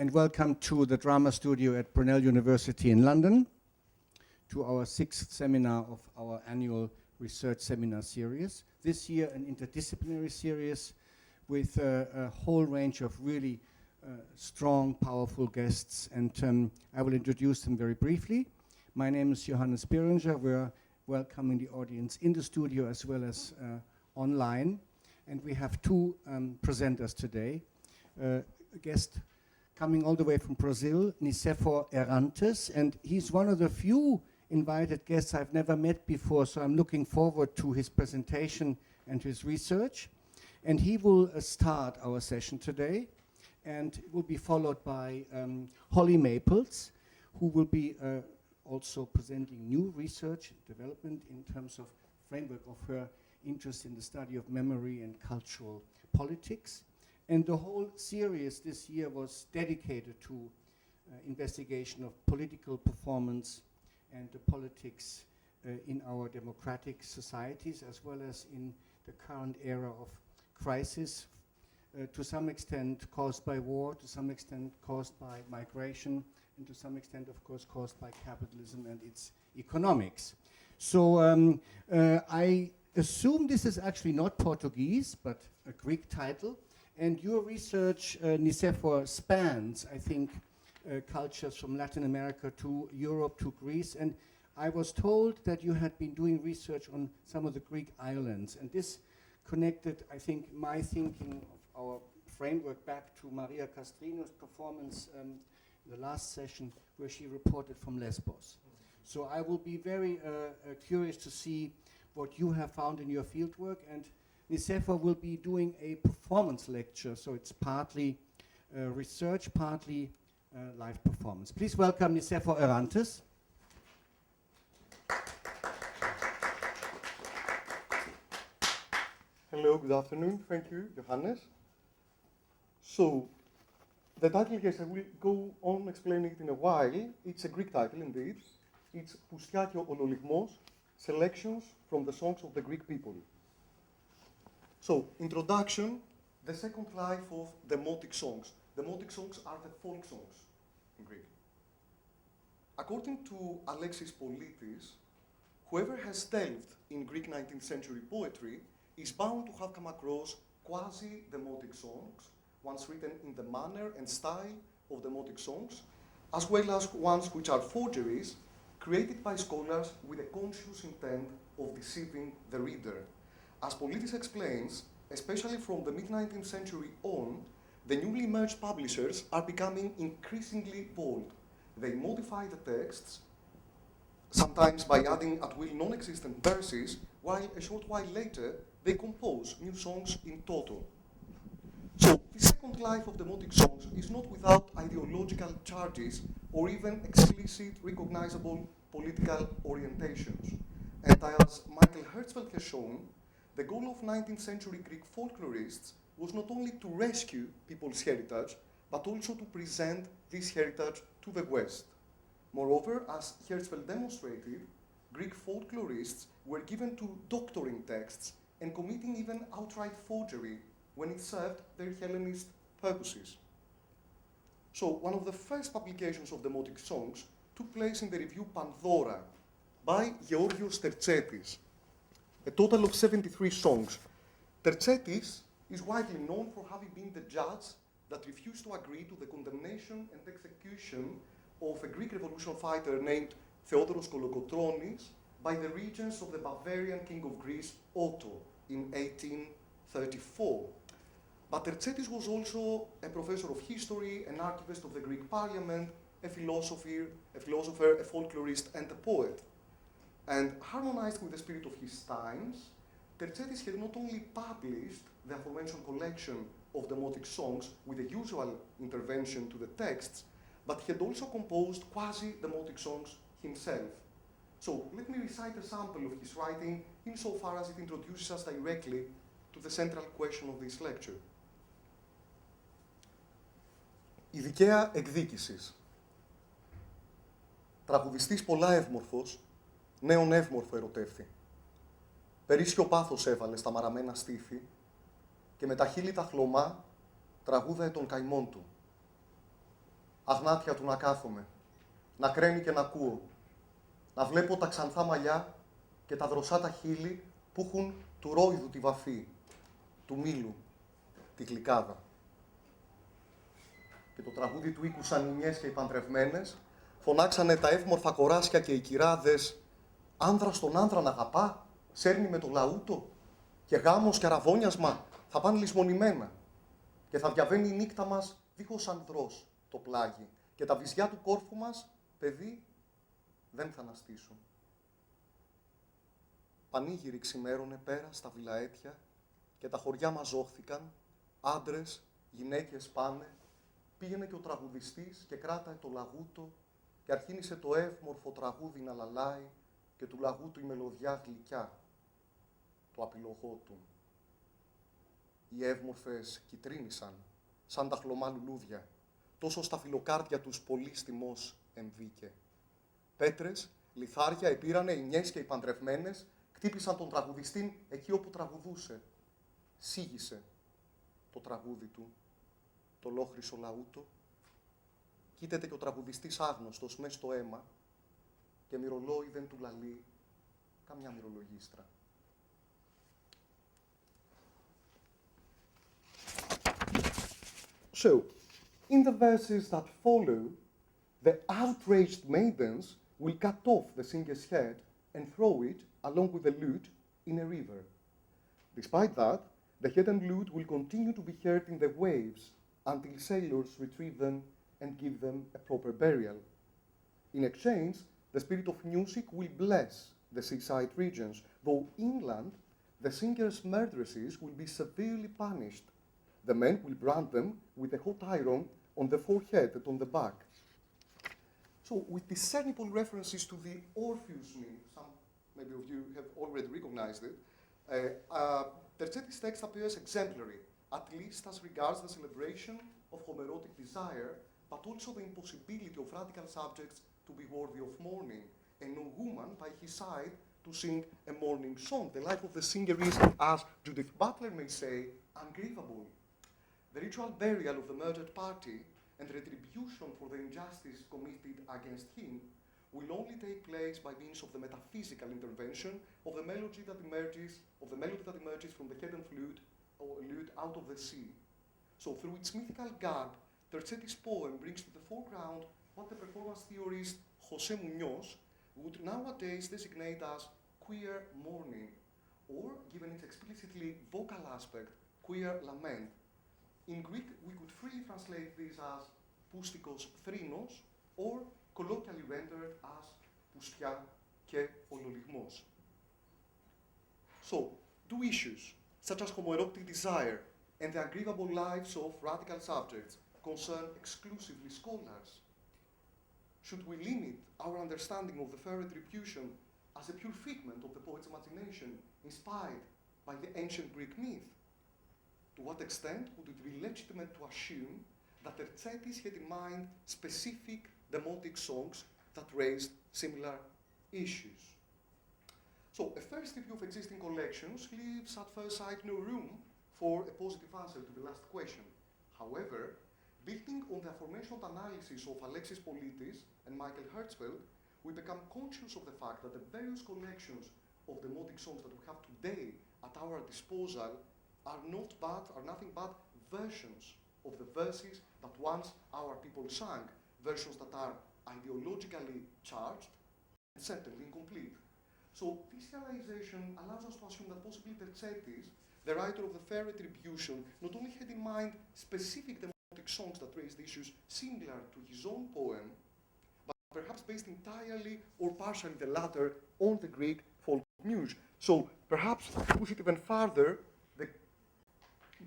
and welcome to the drama studio at Brunel University in London, to our 6th seminar of our annual research seminar series. This year, an interdisciplinary series with a whole range of really strong, powerful guests, and I will introduce them very briefly. My name is Johannes Birringer. We're welcoming the audience in the studio as well as online, and we have two presenters today. A guest coming all the way from Brazil, Nicephor N.Herrantes, and he's one of the few invited guests I've never met before, so I'm looking forward to his presentation and his research. And he will start our session today, and it will be followed by Holly Maples, who will be also presenting new research development in terms of framework of her interest in the study of memory and cultural politics. And the whole series this year was dedicated to investigation of political performance and the politics in our democratic societies, as well as in the current era of crisis, to some extent caused by war, to some extent caused by migration, and to some extent, of course, caused by capitalism and its economics. So I assume this is actually not Portuguese, but a Greek title. And your research, Nicephor, spans, I think, cultures from Latin America to Europe to Greece. And I was told that you had been doing research on some of the Greek islands. And this connected, I think, my thinking of our framework back to Maria Castrino's performance in the last session, where she reported from Lesbos. So I will be very curious to see what you have found in your fieldwork. And Nicephor will be doing a performance lecture, so it's partly research, partly live performance. Please welcome Nicephor N.Herrantes. Hello, good afternoon. Thank you, Johannes. So, the title, yes, I will go on explaining it in a while. It's a Greek title, indeed. It's Poussia και ο Ολολιγμός, Selections from the Songs of the Greek People. So, introduction, the second life of demotic songs. Demotic songs are the folk songs in Greek. According to Alexis Politis, whoever has delved in Greek 19th century poetry is bound to have come across quasi-demotic songs, ones written in the manner and style of demotic songs, as well as ones which are forgeries created by scholars with a conscious intent of deceiving the reader. As Politis explains, especially from the mid-19th century on, the newly merged publishers are becoming increasingly bold. They modify the texts, sometimes by adding at will non-existent verses, while a short while later they compose new songs in toto. So, the second life of demotic songs is not without ideological charges or even explicit, recognizable political orientations. And as Michael Herzfeld has shown, the goal of 19th century Greek folklorists was not only to rescue people's heritage, but also to present this heritage to the West. Moreover, as Herzfeld demonstrated, Greek folklorists were given to doctoring texts and committing even outright forgery when it served their Hellenist purposes. So, one of the first publications of demotic songs took place in the review Pandora by Georgios Tertsetis, a total of 73 songs. Tertsetis is widely known for having been the judge that refused to agree to the condemnation and execution of a Greek revolution fighter named Theodoros Kolokotronis by the regents of the Bavarian king of Greece, Otto, in 1834. But Tertsetis was also a professor of history, an archivist of the Greek parliament, a philosopher, a folklorist, and a poet. And harmonized with the spirit of his times, Tertsetis had not only published the aforementioned collection of demotic songs with the usual intervention to the texts, but he had also composed quasi-demotic songs himself. So let me recite a sample of his writing insofar as it introduces us directly to the central question of this lecture. Η δικαία εκδίκησης. Τραγουδιστής πολλά εύμορφος, νέον εύμορφο ερωτεύθη. Περίσσιο πάθος έβαλε στα μαραμένα στήθη και με τα χείλη τα χλωμά τραγούδαε των καημών του. αγνάτια του να κάθομαι, να κραίνει και να ακούω, να βλέπω τα ξανθά μαλλιά και τα δροσάτα χείλη που έχουν του ρόιδου τη βαφή, του μήλου, τη γλυκάδα. Και το τραγούδι του οίκου σανινιές και οι παντρευμένες φωνάξανε τα εύμορφα κοράσια και οι κυράδες «Άνδρα στον άνδρα να αγαπά, σέρνει με το λαούτο και γάμος και αραβώνιασμα θα πάνε λησμονημένα και θα διαβαίνει η νύχτα μας δίχως ανδρός το πλάγι και τα βυζιά του κόρφου μας, παιδί, δεν θα αναστήσουν». Πανήγυροι ξημέρωνε πέρα στα βιλαέτια και τα χωριά μαζόχθηκαν, άντρες, γυναίκες πάνε, πήγαινε και ο τραγουδιστής και κράταε το λαγούτο και αρχίνησε το εύμορφο τραγούδι να λαλάει και του λαγούτου η μελωδιά γλυκιά, το απειλογότουν. Οι εύμορφες κυτρίνησαν, σαν τα χλωμά λουλούδια, τόσο στα φιλοκάρδια τους πολύ στιμός εμβήκε. Πέτρες, λιθάρια επήρανε οι νιές και οι παντρευμένες, χτύπησαν τον τραγουδιστή εκεί όπου τραγουδούσε. Σίγησε το τραγούδι του, το λόχρυσο λαούτο. Κοίταται και ο τραγουδιστής άγνωστος μες στο αίμα και μυρολόι δεν του λαλεί καμιά μυρολογίστρα. So, in the verses that follow, the outraged maidens will cut off the singer's head and throw it, along with the lute, in a river. Despite that, the head and lute will continue to be heard in the waves until sailors retrieve them and give them a proper burial. In exchange, the spirit of music will bless the seaside regions, though inland, the singer's murderesses will be severely punished. The men will brand them with a hot iron on the forehead and on the back. So, with discernible references to the Orpheus myth, some maybe of you have already recognized it, Terzetti's text appears exemplary, at least as regards the celebration of homoerotic desire, but also the impossibility of radical subjects to be worthy of mourning, and no woman by his side to sing a mourning song. The life of the singer is, as Judith Butler may say, ungrievable. The ritual burial of the murdered party and retribution for the injustice committed against him will only take place by means of the metaphysical intervention of the melody that emerges from the head and flute or lute out of the sea. So, through its mythical garb, Terzetti's poem brings to the foreground what the performance theorist José Muñoz would nowadays designate as queer mourning, or, given its explicitly vocal aspect, queer lament. In Greek, we could freely translate this as poustikos thrinos, or colloquially rendered as πουστιά και ολολιγμός. So, two issues, such as homoerotic desire and the aggrievable lives of radical subjects, concern exclusively scholars. Should we limit our understanding of the fair retribution as a pure figment of the poet's imagination, inspired by the ancient Greek myth? To what extent would it be legitimate to assume that Terzettis had in mind specific demotic songs that raised similar issues? So, a first review of existing collections leaves at first sight no room for a positive answer to the last question. However, building on the aforementioned analysis of Alexis Politis and Michael Hertzfeld, we become conscious of the fact that the various collections of demotic songs that we have today at our disposal are nothing but versions of the verses that once our people sang, versions that are ideologically charged and certainly incomplete. So this realization allows us to assume that possibly Terzettis, the writer of the fair retribution, not only had in mind specific demotic songs that raised issues similar to his own poem, but perhaps based entirely or partially the latter on the Greek folk muse. So perhaps to push it even further, the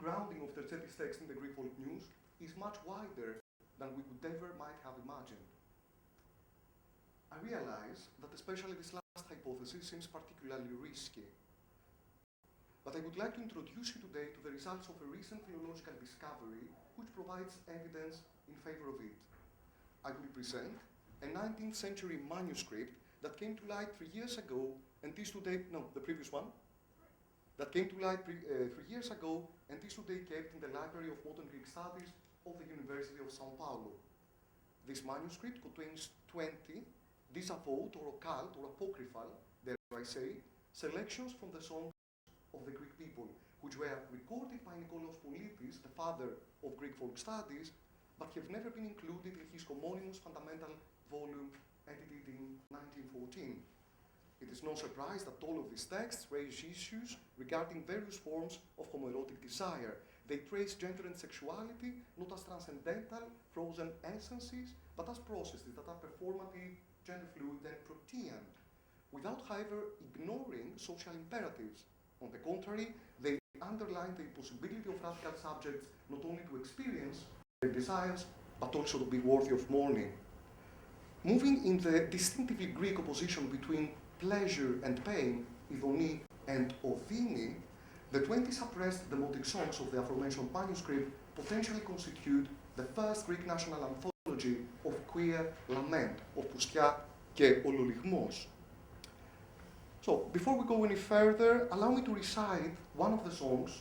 grounding of Terzetti's text in the Greek folk muse is much wider than we could ever might have imagined. I realize that especially this last hypothesis seems particularly risky. But I would like to introduce you today to the results of a recent theological discovery which provides evidence in favor of it. I will present a 19th century manuscript that came to light 3 years ago and is today, the previous one, that came to light 3 years ago and is today kept in the Library of Modern Greek Studies of the University of São Paulo. This manuscript contains 20 disavowed or occult or apocryphal, dare I say, selections from the songs of the Greek people, which were recorded by Nikolaos Politis, the father of Greek folk studies, but have never been included in his homonymous fundamental volume edited in 1914. It is no surprise that all of these texts raise issues regarding various forms of homoerotic desire. They trace gender and sexuality not as transcendental, frozen essences, but as processes that are performative, gender fluid, and protean, without, however, ignoring social imperatives. On the contrary, they underline the possibility of radical subjects not only to experience their desires, but also to be worthy of mourning. Moving in the distinctively Greek opposition between pleasure and pain, Idoni and Odini, the 20 suppressed demotic songs of the aforementioned manuscript potentially constitute the first Greek national anthology of queer lament, of Puskιά και Ολολιγμός. So, before we go any further, allow me to recite one of the songs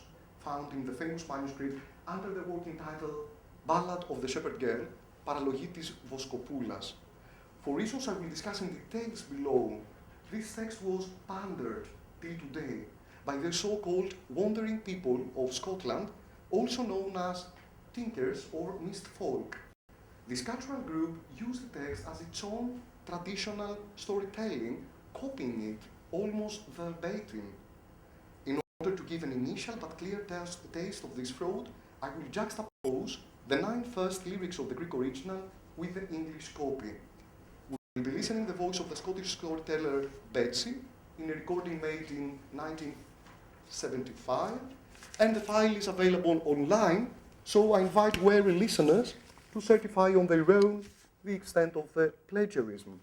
found in the famous manuscript under the working title Ballad of the Shepherd Girl, παραλογή της Βοσκοπούλας. For reasons I will discuss in details below, this text was pandered till today by the so-called wandering people of Scotland, also known as tinkers or mist folk. This cultural group used the text as its own traditional storytelling, copying it almost verbatim. In order to give an initial but clear taste of this fraud, I will juxtapose the 9 first lyrics of the Greek original with the English copy. We'll be listening to the voice of the Scottish storyteller Betsy in a recording made in 1975, and the file is available online, so I invite wary listeners to certify on their own the extent of the plagiarism.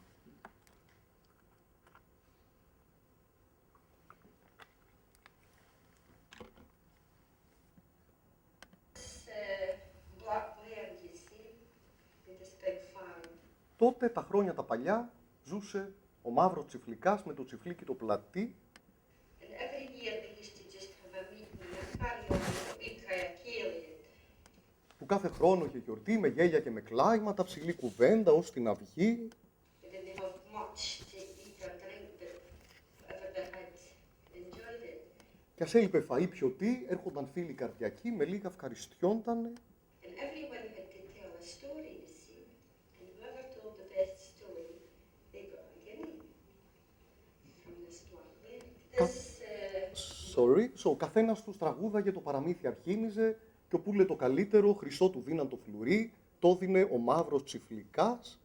Τότε τα χρόνια τα παλιά ζούσε ο μαύρος τσιφλικάς με το τσιφλίκι το πλατή. Που κάθε χρόνο είχε γιορτή με γέλια και με κλάιματα, ψηλή κουβέντα ως την αυγή. Κι ας έλειπε φαΐ πιωτή, έρχονταν φίλοι καρδιακοί, με λίγα ευχαριστιόντανε. Ο καθένας τους τραγούδαγε, το παραμύθι αρχίνιζε και όπου λέ το καλύτερο, χρυσό του δίναν το φλουρί, το δίνε ο μαύρος τσιφλικάς.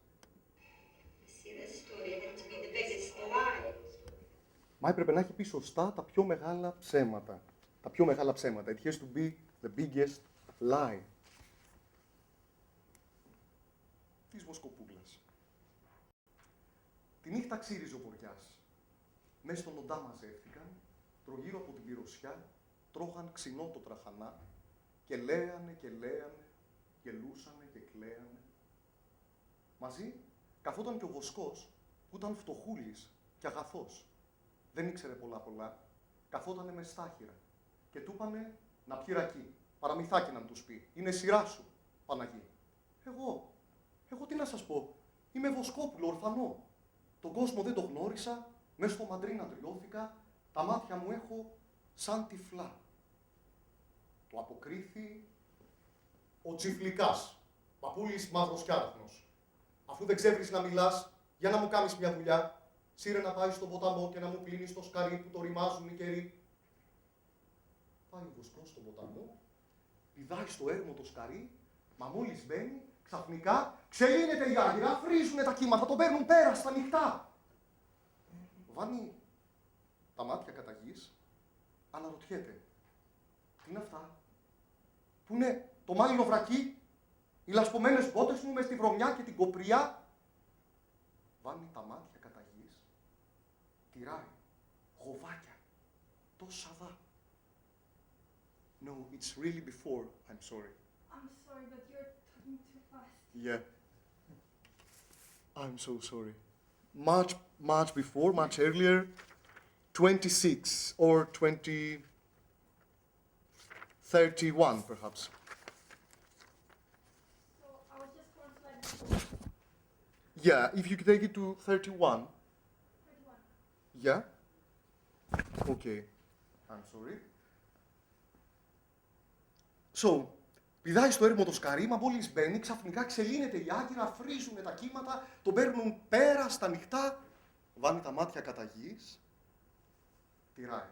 Μα έπρεπε να έχει πει σωστά τα πιο μεγάλα ψέματα. Τα πιο μεγάλα ψέματα. It has to be the biggest lie. Της Βοσκοπούλας. Τη νύχτα ξύριζε ο βοριάς. Μες στον οντά μαζεύτηκαν, τρογύρω από την πυροσιά, τρώγαν ξινό το τραχανά και λέανε, γελούσανε και κλαίανε. Μαζί καθόταν και ο Βοσκός, που ήταν φτωχούλης και αγαθός. Δεν ήξερε πολλά, καθότανε με στάχυρα και του είπανε να πιει ρακί, παραμυθάκι να τους πει. Είναι σειρά σου, Παναγί. Εγώ τι να σας πω, είμαι Βοσκόπουλο, ορφανό. Τον κόσμο δεν το γνώρισα, μες στο μαντρίνα τριώθηκα, τα μάτια μου έχω σαν τυφλά. Το αποκρίθη ο τσιφλικάς, παππούλης μαύρος κι άραχνος. Αφού δεν ξέρεις να μιλάς, για να μου κάνεις μια δουλειά, σύρε να πάει στον ποταμό και να μου πλύνεις το σκαρί που το ρημάζουν οι καιροί. Πάει ο Βοσκός στον ποταμό, πηδάει στο έρμο το σκαρί, μα μόλις μπαίνει, ξαφνικά ξελύνεται η άγυρα, φρίζουνε τα κύματα, τον παίρνουν πέρα στα νυχτά. Βάνει τα μάτια κατά γης, αναρωτιέται. Τι είναι αυτά, που είναι το μάλινο βρακί, οι λασπωμένες μπότες μου μες στη βρωμιά και την κοπριά. Βάνει τα μάτια κατά γης, τυράει, γοβάκια, τόσα δά. No, it's really before, I'm sorry. I'm sorry, but you're talking too fast. Yeah. I'm so sorry. Much before, much earlier, 26 or 31 perhaps. So I was just going to like Yeah, if you could take it to 31. 31. Yeah? Okay. I'm sorry. So, πηδάει στο έρημο το σκαρί, μα μόλις μπαίνει, ξαφνικά ξελύνεται η άγκυρα, φρίζουνε τα κύματα, τον παίρνουν πέρα στα νυχτά, βάνει τα μάτια κατά γης, τυράει,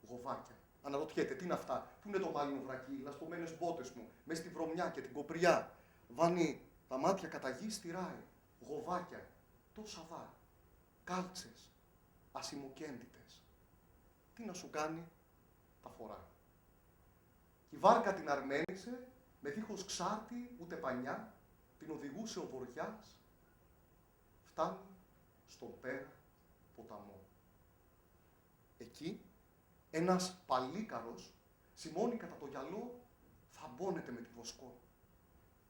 γοβάκια. Αναρωτιέται, τι είναι αυτά, πού είναι το μάλινο βρακί, οι λασπωμένες μπότες μου, μες στη βρωμιά και την κοπριά. Βάνει τα μάτια κατά γης, τυράει, γοβάκια, τόσα δά, κάλτσες, ασημοκέντητες. Τι να σου κάνει, τα φορά. Η βάρκα την αρμένισε, με δίχως ξάρτη ούτε πανιά, την οδηγούσε ο βοριάς, φτάνει στον πέρα ποταμό. Εκεί ένας παλίκαρος σημώνει κατά το γυαλό, θαμπώνεται με τη βοσκό.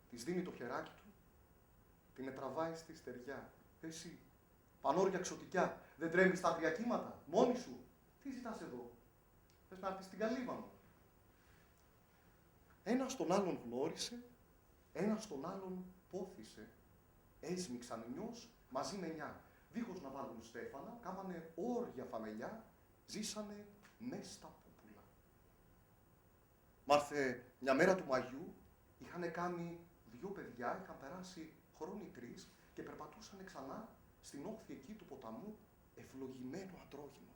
Της δίνει το χεράκι του, την ετραβάει στη στεριά. Εσύ, πανόρια ξωτικιά, δεν τρέμεις στα άγρια κύματα, μόνη σου. Τι ζητάς εδώ, θες να έρθεις στην καλύβα μου. Ένας τον άλλον γνώρισε, ένας τον άλλον πόθησε. Έσμιξαν νιός μαζί με νιά. Δίχως να βάλουν στέφανα, κάμανε όρια φαμελιά, ζήσανε μες στα πούπουλα. Μάρθε μια μέρα του Μαγιού, είχαν κάνει 2 παιδιά, είχαν περάσει χρόνοι 3 και περπατούσαν ξανά στην όχθη εκεί του ποταμού, ευλογημένο αντρόγυνο.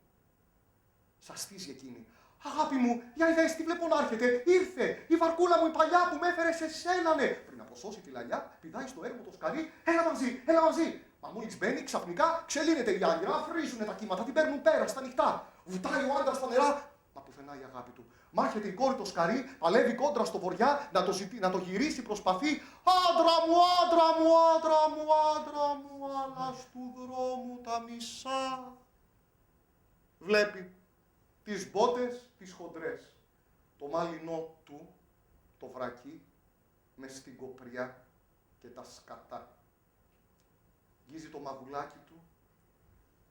Σαστίζει εκείνη. Αγάπη μου, για είδες τι βλέπω να έρχεται. Ήρθε η βαρκούλα μου η παλιά που με έφερε σε σένα, ναι. Πριν αποσώσει τη λαλιά, πηδάει στο έρμο το σκαρί. Έλα μαζί, έλα μαζί. Μα μόλις μπαίνει, ξαφνικά ξελύνεται η άγκυρα, φρίζουνε τα κύματα, την παίρνουν πέρα στα νυχτά. Βουτάει ο άντρας στα νερά, μα πουθενά η αγάπη του. Μάχεται η κόρη το σκαρί, παλεύει κόντρα στο βοριά, να το γυρίσει, προσπαθεί. Άντρα μου, άντρα μου, άντρα μου, άντρα μου, αλλά στου δρόμου τα μισά. Βλέπει τις μπότες, τις χοντρές, το μάλινό του, το βρακί, μες στην κοπριά και τα σκατά. Γίζει το μαγουλάκι του,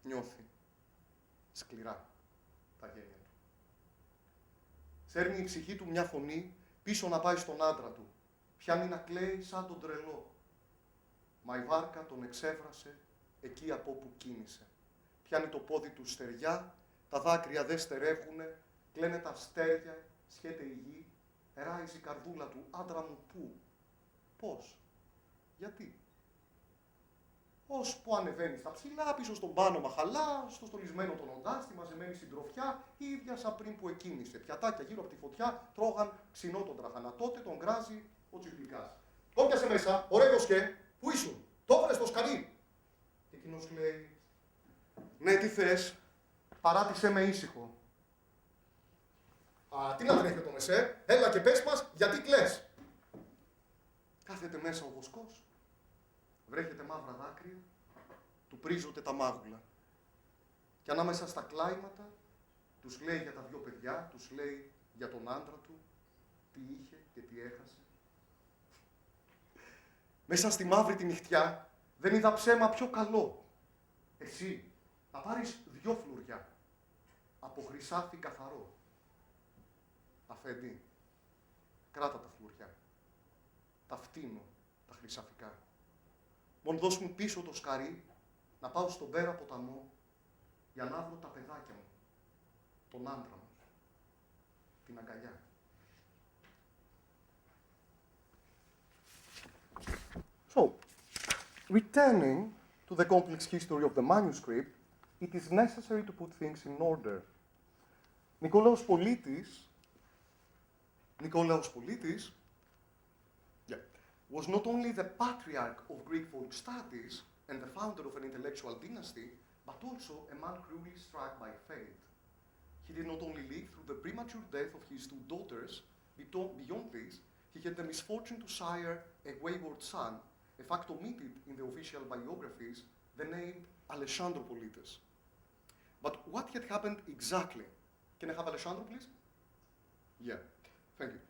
νιώθει σκληρά τα γένια του. Σέρνει η ψυχή του μια φωνή πίσω να πάει στον άντρα του. Πιάνει να κλαίει σαν τον τρελό. Μα η βάρκα τον εξέφρασε εκεί από όπου κίνησε. Πιάνει το πόδι του στεριά, τα δάκρυα δεν στερεύουνε, κλαίνε τα αστέρια, σχέται η γη, ράιζει η καρδούλα του. Άντρα μου πού, πώς, γιατί. Ώσπου ανεβαίνει στα ψηλά, πίσω στον πάνω μαχαλά, στο στολισμένο τον οντά, στη μαζεμένη συντροφιά, ίδια σαν πριν που εκκίνησε. Πιατάκια γύρω από τη φωτιά τρώγαν ξινό τον τραχανά. Τότε τον γκράζει ο τσιπλικάς. Το πιάσε μέσα, ωραίο και, πού ήσουν, το έβαλες στο σκαρί. Και εκείνος λέει, ναι, τι θες, παράτησέ με ήσυχο. Α, τι να τρέχει τον εσέ, έλα και πες μας, γιατί κλαις. Κάθεται μέσα ο βοσκός. Βρέχεται μαύρα δάκρυα, του πρίζονται τα μάγουλα. Και ανάμεσα στα κλάηματα, τους λέει για τα 2 παιδιά, τους λέει για τον άντρα του, τι είχε και τι έχασε. Μέσα στη μαύρη τη νυχτιά δεν είδα ψέμα πιο καλό. Εσύ να πάρεις 2 φλουριά, από χρυσάφι καθαρό. Αφέντη, κράτα τα φλουριά, τα φτύνω, τα χρυσαφικά. Μον δώσ' μου πίσω το σκαρί, να πάω στον πέρα ποταμό, για να βρω τα παιδάκια μου, τον άντρα μου, την αγκαλιά. So, returning to the complex history of the manuscript, it is necessary to put things in order. Νικόλαος Πολίτης, was not only the patriarch of Greek folk studies and the founder of an intellectual dynasty, but also a man cruelly struck by fate. He did not only live through the premature death of his 2 daughters, beyond this, he had the misfortune to sire a wayward son, a fact omitted in the official biographies, the name Alessandro Politis. But what had happened exactly? Can I have Alessandro, please? Yeah, thank you.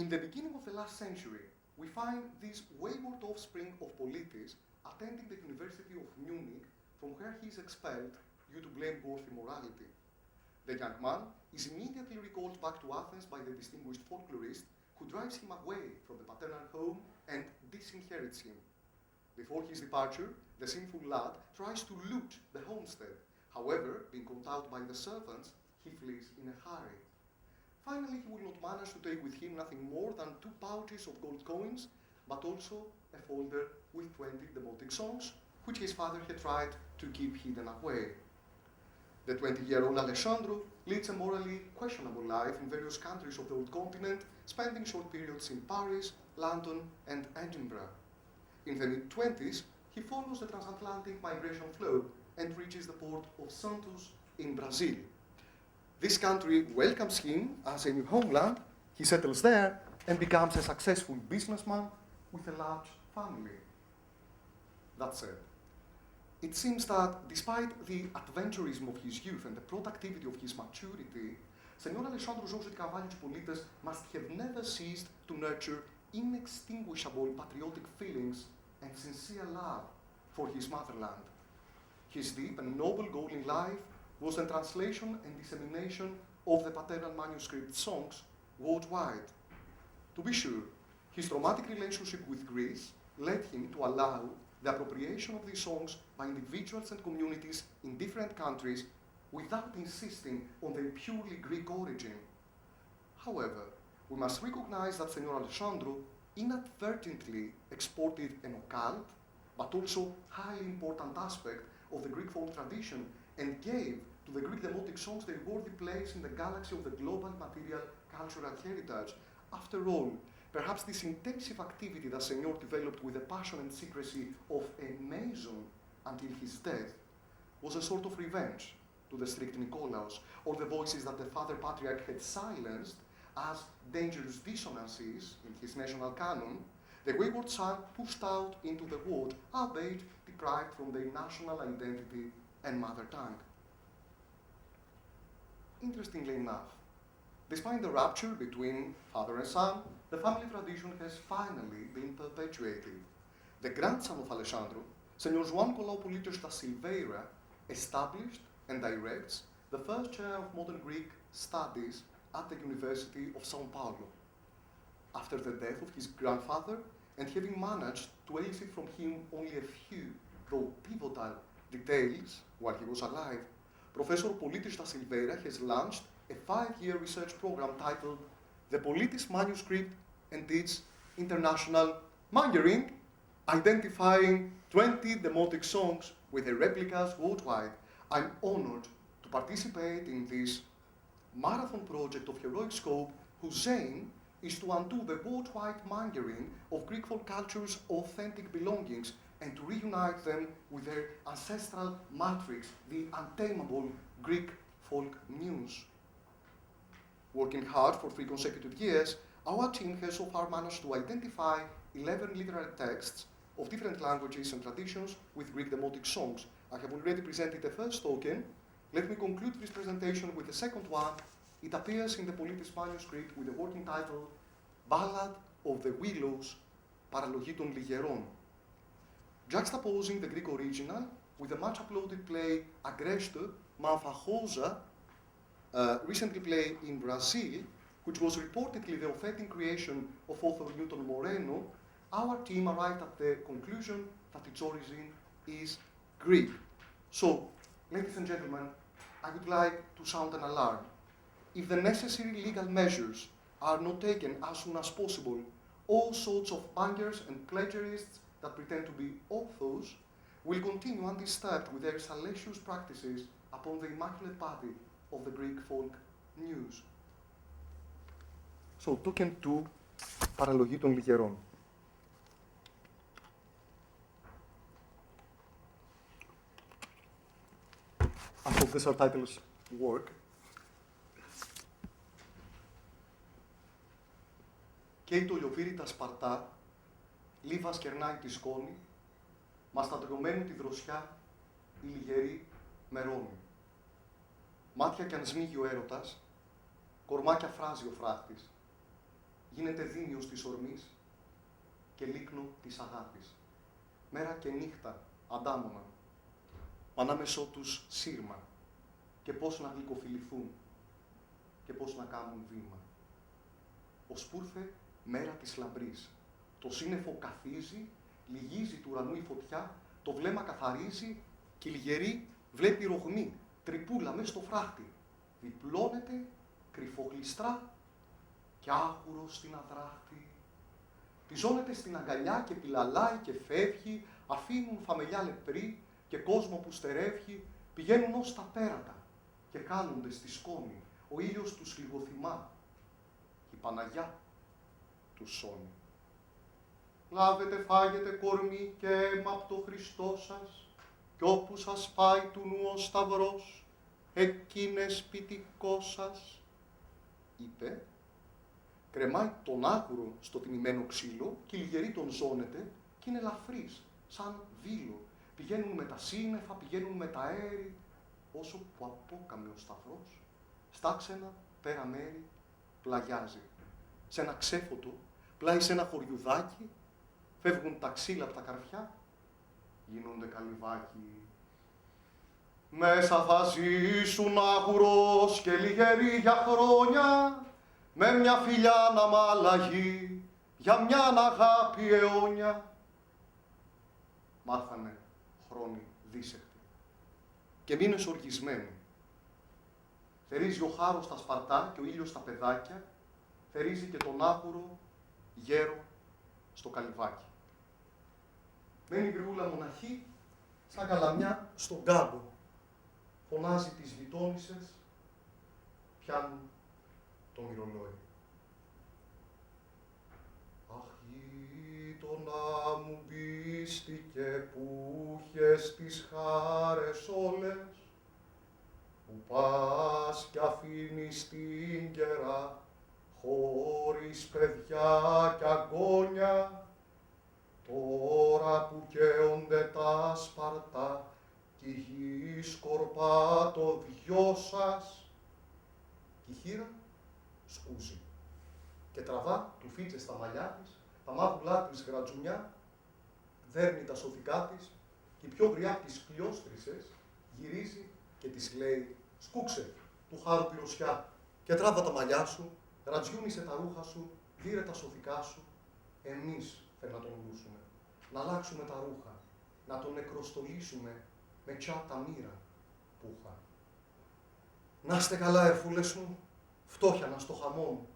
In the beginning of the last century, we find this wayward offspring of Politis attending the University of Munich, from where he is expelled due to blameworthy immorality. The young man is immediately recalled back to Athens by the distinguished folklorist, who drives him away from the paternal home and disinherits him. Before his departure, the sinful lad tries to loot the homestead. However, being caught out by the servants, he flees in a hurry. Finally, he will not manage to take with him nothing more than 2 pouches of gold coins, but also a folder with 20 demotic songs, which his father had tried to keep hidden away. The 20-year-old Alessandro leads a morally questionable life in various countries of the old continent, spending short periods in Paris, London, and Edinburgh. In the mid-20s, he follows the transatlantic migration flow and reaches the port of Santos in Brazil. This country welcomes him as a new homeland. He settles there and becomes a successful businessman with a large family. That said, it seems that despite the adventurism of his youth and the productivity of his maturity, Senor Alessandro ζώσε ότι καβάλιους πολίτες must have never ceased to nurture inextinguishable patriotic feelings and sincere love for his motherland. His deep and noble goal in life was the translation and dissemination of the paternal manuscript songs worldwide. To be sure, his traumatic relationship with Greece led him to allow the appropriation of these songs by individuals and communities in different countries without insisting on their purely Greek origin. However, we must recognize that Senor Alessandro inadvertently exported an occult, but also highly important aspect of the Greek folk tradition and gave to the Greek demotic songs their worthy place in the galaxy of the global material cultural heritage. After all, perhaps this intensive activity that Senor developed with the passion and secrecy of a mason until his death was a sort of revenge to the strict Nikolaos, or the voices that the Father Patriarch had silenced as dangerous dissonances in his national canon, the wayward son pushed out into the world, albeit deprived from their national identity and mother tongue. Interestingly enough, despite the rupture between father and son, the family tradition has finally been perpetuated. The grandson of Alessandro, Senor João Colau Politos da Silveira, established and directs the first chair of modern Greek studies at the University of São Paulo. After the death of his grandfather, and having managed to elicit from him only a few, though pivotal, details while he was alive, Professor Politis da Silveira has launched a 5-year research program titled The Politis Manuscript and its International Mourning, identifying 20 demotic songs with their replicas worldwide. I'm honored to participate in this marathon project of heroic scope, whose aim is to undo the worldwide mongering of Greek folk culture's authentic belongings and to reunite them with their ancestral matrix, the untamable Greek folk muse. Working hard for 3 consecutive years, our team has so far managed to identify 11 literary texts of different languages and traditions with Greek demotic songs. I have already presented the first token. Let me conclude this presentation with the second one. It appears in the Politis manuscript with the working title, Ballad of the Willows, Παραλογή των Λιγερών, juxtaposing the Greek original with the much applauded play Agreste, Manfahosa, recently played in Brazil, which was reportedly the authentic creation of author Newton Moreno. Our team arrived at the conclusion that its origin is Greek. So, ladies and gentlemen, I would like to sound an alarm. If the necessary legal measures are not taken as soon as possible, all sorts of bangers and plagiarists that pretend to be authors will continue undisturbed with their salacious practices upon the immaculate body of the Greek folk news. So, token 2, Παραλογή των Λιγερών. I hope the subtitles work. Καίει το λιοφύρι τα σπαρτά, λίβας κερνάει τη σκόνη, μα στα τριωμένη τη δροσιά η λιγερή μερώνει. Μάτια κι αν σμίγει ο έρωτας, κορμάκια φράζει ο φράχτης, γίνεται δίμιος της ορμής και λίκνο της αγάπης. Μέρα και νύχτα αντάμωνα, ανάμεσό τους σύρμα και πώς να γλυκοφιληθούν και πώς να κάνουν βήμα. Ο σπούρθε μέρα της λαμπρής, το σύννεφο καθίζει, λυγίζει του ουρανού η φωτιά, το βλέμμα καθαρίζει και η λιγερή βλέπει ρογμή, τρυπούλα μες στο φράχτη. Διπλώνεται κρυφογλιστρά κι άγουρος στην αδράχτη. Τυζώνεται στην αγκαλιά και πιλαλάει και φεύγει, αφήνουν φαμελιά λεπρή και κόσμο που στερεύει, πηγαίνουν ως τα πέρατα και κάνονται στη σκόνη. Ο ήλιος τους λιγοθυμά, η Παναγιά τους σώνει. Λάβετε, φάγετε κορμί και αίμα απ' το Χριστό σας, κι όπου σας πάει του νου ο σταυρός, εκείνε σπιτικό σας, είπε. Κρεμάει τον άγουρο στο τιμημένο ξύλο και η λιγερή τον ζώνεται και είναι ελαφρύς, σαν βήλο. Πηγαίνουν με τα σύννεφα, πηγαίνουν με τα αέρη, όσο που απόκαμε ο σταυρός, στα ξένα πέρα μέρη πλαγιάζει. Σε ένα ξέφωτο, πλάι σε ένα χωριουδάκι, φεύγουν τα ξύλα από τα καρφιά, γίνονται καλυβάκι. Μέσα θα ζήσουν άγουρος και λιγερή για χρόνια, με μια φιλιά να μ' αλλαγεί, για μια αγάπη αιώνια. Μάθανε χρόνοι δίσεκτοι και μήνες οργισμένοι. Θερίζει ο χάρος στα σπαρτά και ο ήλιος στα παιδάκια, θερίζει και τον άγουρο γέρο στο καλυβάκι. Μένει η γριούλα μοναχή, σαν καλαμιά στον κάμπο. Φωνάζει τις γειτόνισσες, πιάνουν το μυρολόι. Αχ, γείτονα μου μπίστηκε που είχες τις χάρες όλες, που πας κι αφήνεις την κερά χωρίς παιδιά κι αγγόνια, τώρα που καίονται τα σπαρτά κι η γη σκορπά το δυο σας, κι η χήρα σκούζει και τραβά του φίτσες στα μαλλιά της, τα μάγουλά της γρατζουνιά, δέρνει τα σωθικά της και η πιο γριά από τις κλιόστρισες γυρίζει και της λέει «Σκούξε του χάρου πυροσιά και τράβα τα μαλλιά σου, ρατζιούνισε τα ρούχα σου, δίρε τα σωθικά σου, εμείς θέλει να τον λούσουμε, να αλλάξουμε τα ρούχα, να τον νεκροστολίσουμε με τσά τα μοίρα που είχα. Να είστε καλά, ερφούλες μου, φτώχεια να στο χαμό μου.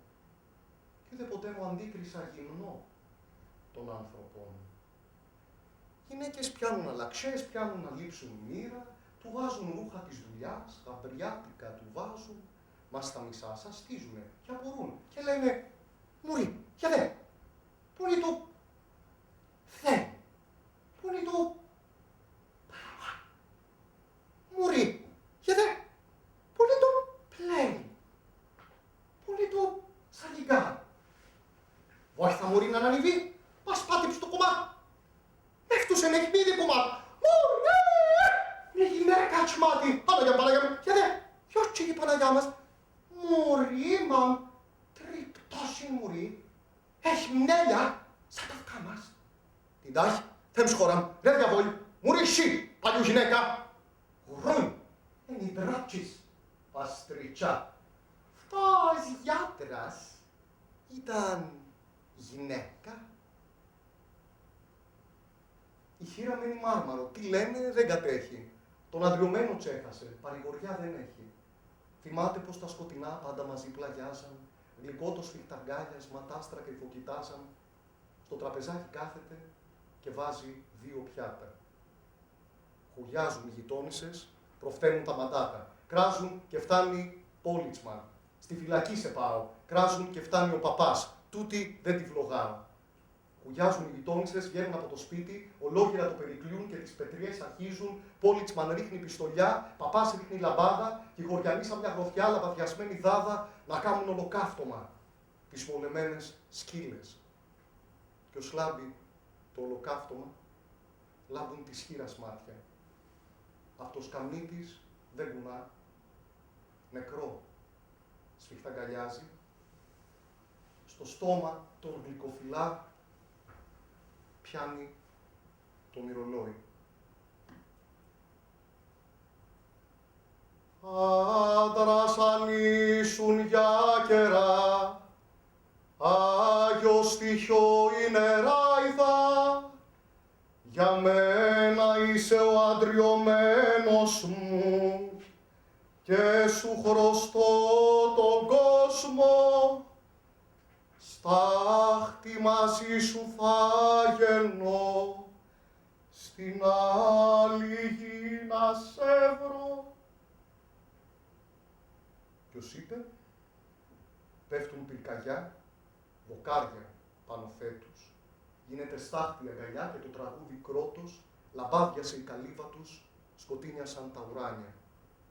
Και δεν ποτέ μου αντίκρισα γυμνό των άνθρωπων. Γυναίκες πιάνουν αλλαξές, πιάνουν να λείψουν μοίρα, του βάζουν ρούχα της δουλειάς, γαμπριάτικα του βάζουν, μα στα μισά σας στίζουνε και απορούν και λένε «Μουρί, για δε, πού είναι το θε, πού είναι το μουρί, για δε, πού είναι το πλέι, πού είναι το σαλιγκάρ. Βόηθα μουρί να ανανυβεί, μας πάτηψε το κομμάτι. Έφτουσε να έχει πει δι' κομμάτι. Μουρί, μια γυναίκα τσμάτι. Παναγιά μου, για δε, ποιος και η Παναγιά μας. Μουρί, μαμ, τριπτώσει μουρί, έχει μνέλια σαν τα αυτιά μας. Την τάχει, θέμς χώραν, ρε διαβόλη, μουρί εσύ, παλιού γυναίκα. Γρούν, εν οι μπράτσις, παστριτσά. Φτός γιάτρας ήταν γυναίκα. Η χείρα μένει μάρμαρο, τι λένε δεν κατέχει. Τον αντριωμένο τσέχασε, παρηγοριά δεν έχει. Θυμάται πως τα σκοτεινά πάντα μαζί πλαγιάζαν, γλυκό το σφιχταγκάλιας, ματάστρα κρυφοκοιτάζαν. Στο τραπεζάκι κάθεται και βάζει 2 πιάτα. Χουλιάζουν οι γειτόνισσες, προφθαίνουν τα μαντάτα. Κράζουν και φτάνει Πόλιτσμαν. Στη φυλακή σε πάω. Κράζουν και φτάνει ο παπάς. Τούτη δεν τη βλογάω. Χουλιάζουν οι γειτόνισσες, βγαίνουν από το σπίτι, ολόγυρα το περικλείουν και τις πετριές αρχίζουν. Πόλιτσμαν ρίχνει πιστολιά, παπάς ρίχνει λαμπάδα και οι χωριανοί σαν μια γροθιά λαμπαδιασμένη δάδα να κάνουν ολοκαύτωμα. Τις μολεμένες σκύλες. Και ως λάμπει το ολοκαύτωμα, λάμπουν της χείρας μάτια. Απ' το σκαμνί της δεν κουνά, νεκρό, σφιχταγκαλιάζει. Στο στόμα τον γλυκοφυλά πιάνει το μυρολόι. Άντρας ανήσουν για καιρά, Άγιος στοιχείο είναι ράιδα, Για μένα είσαι ο αντριωμένος μου και σου χρωστώ τον κόσμο. Στάχτη μαζί σου θα γεννώ, στην άλλη γη να σε βρω. Ποιος είπε? Πέφτουν πυρκαγιά, δοκάρια πάνω φέτους. Γίνεται στάχτη αγκαλιά και το τραγούδι κρότος, λαμπάδιασε η καλύβα τους, σκοτίνιασαν τα ουράνια.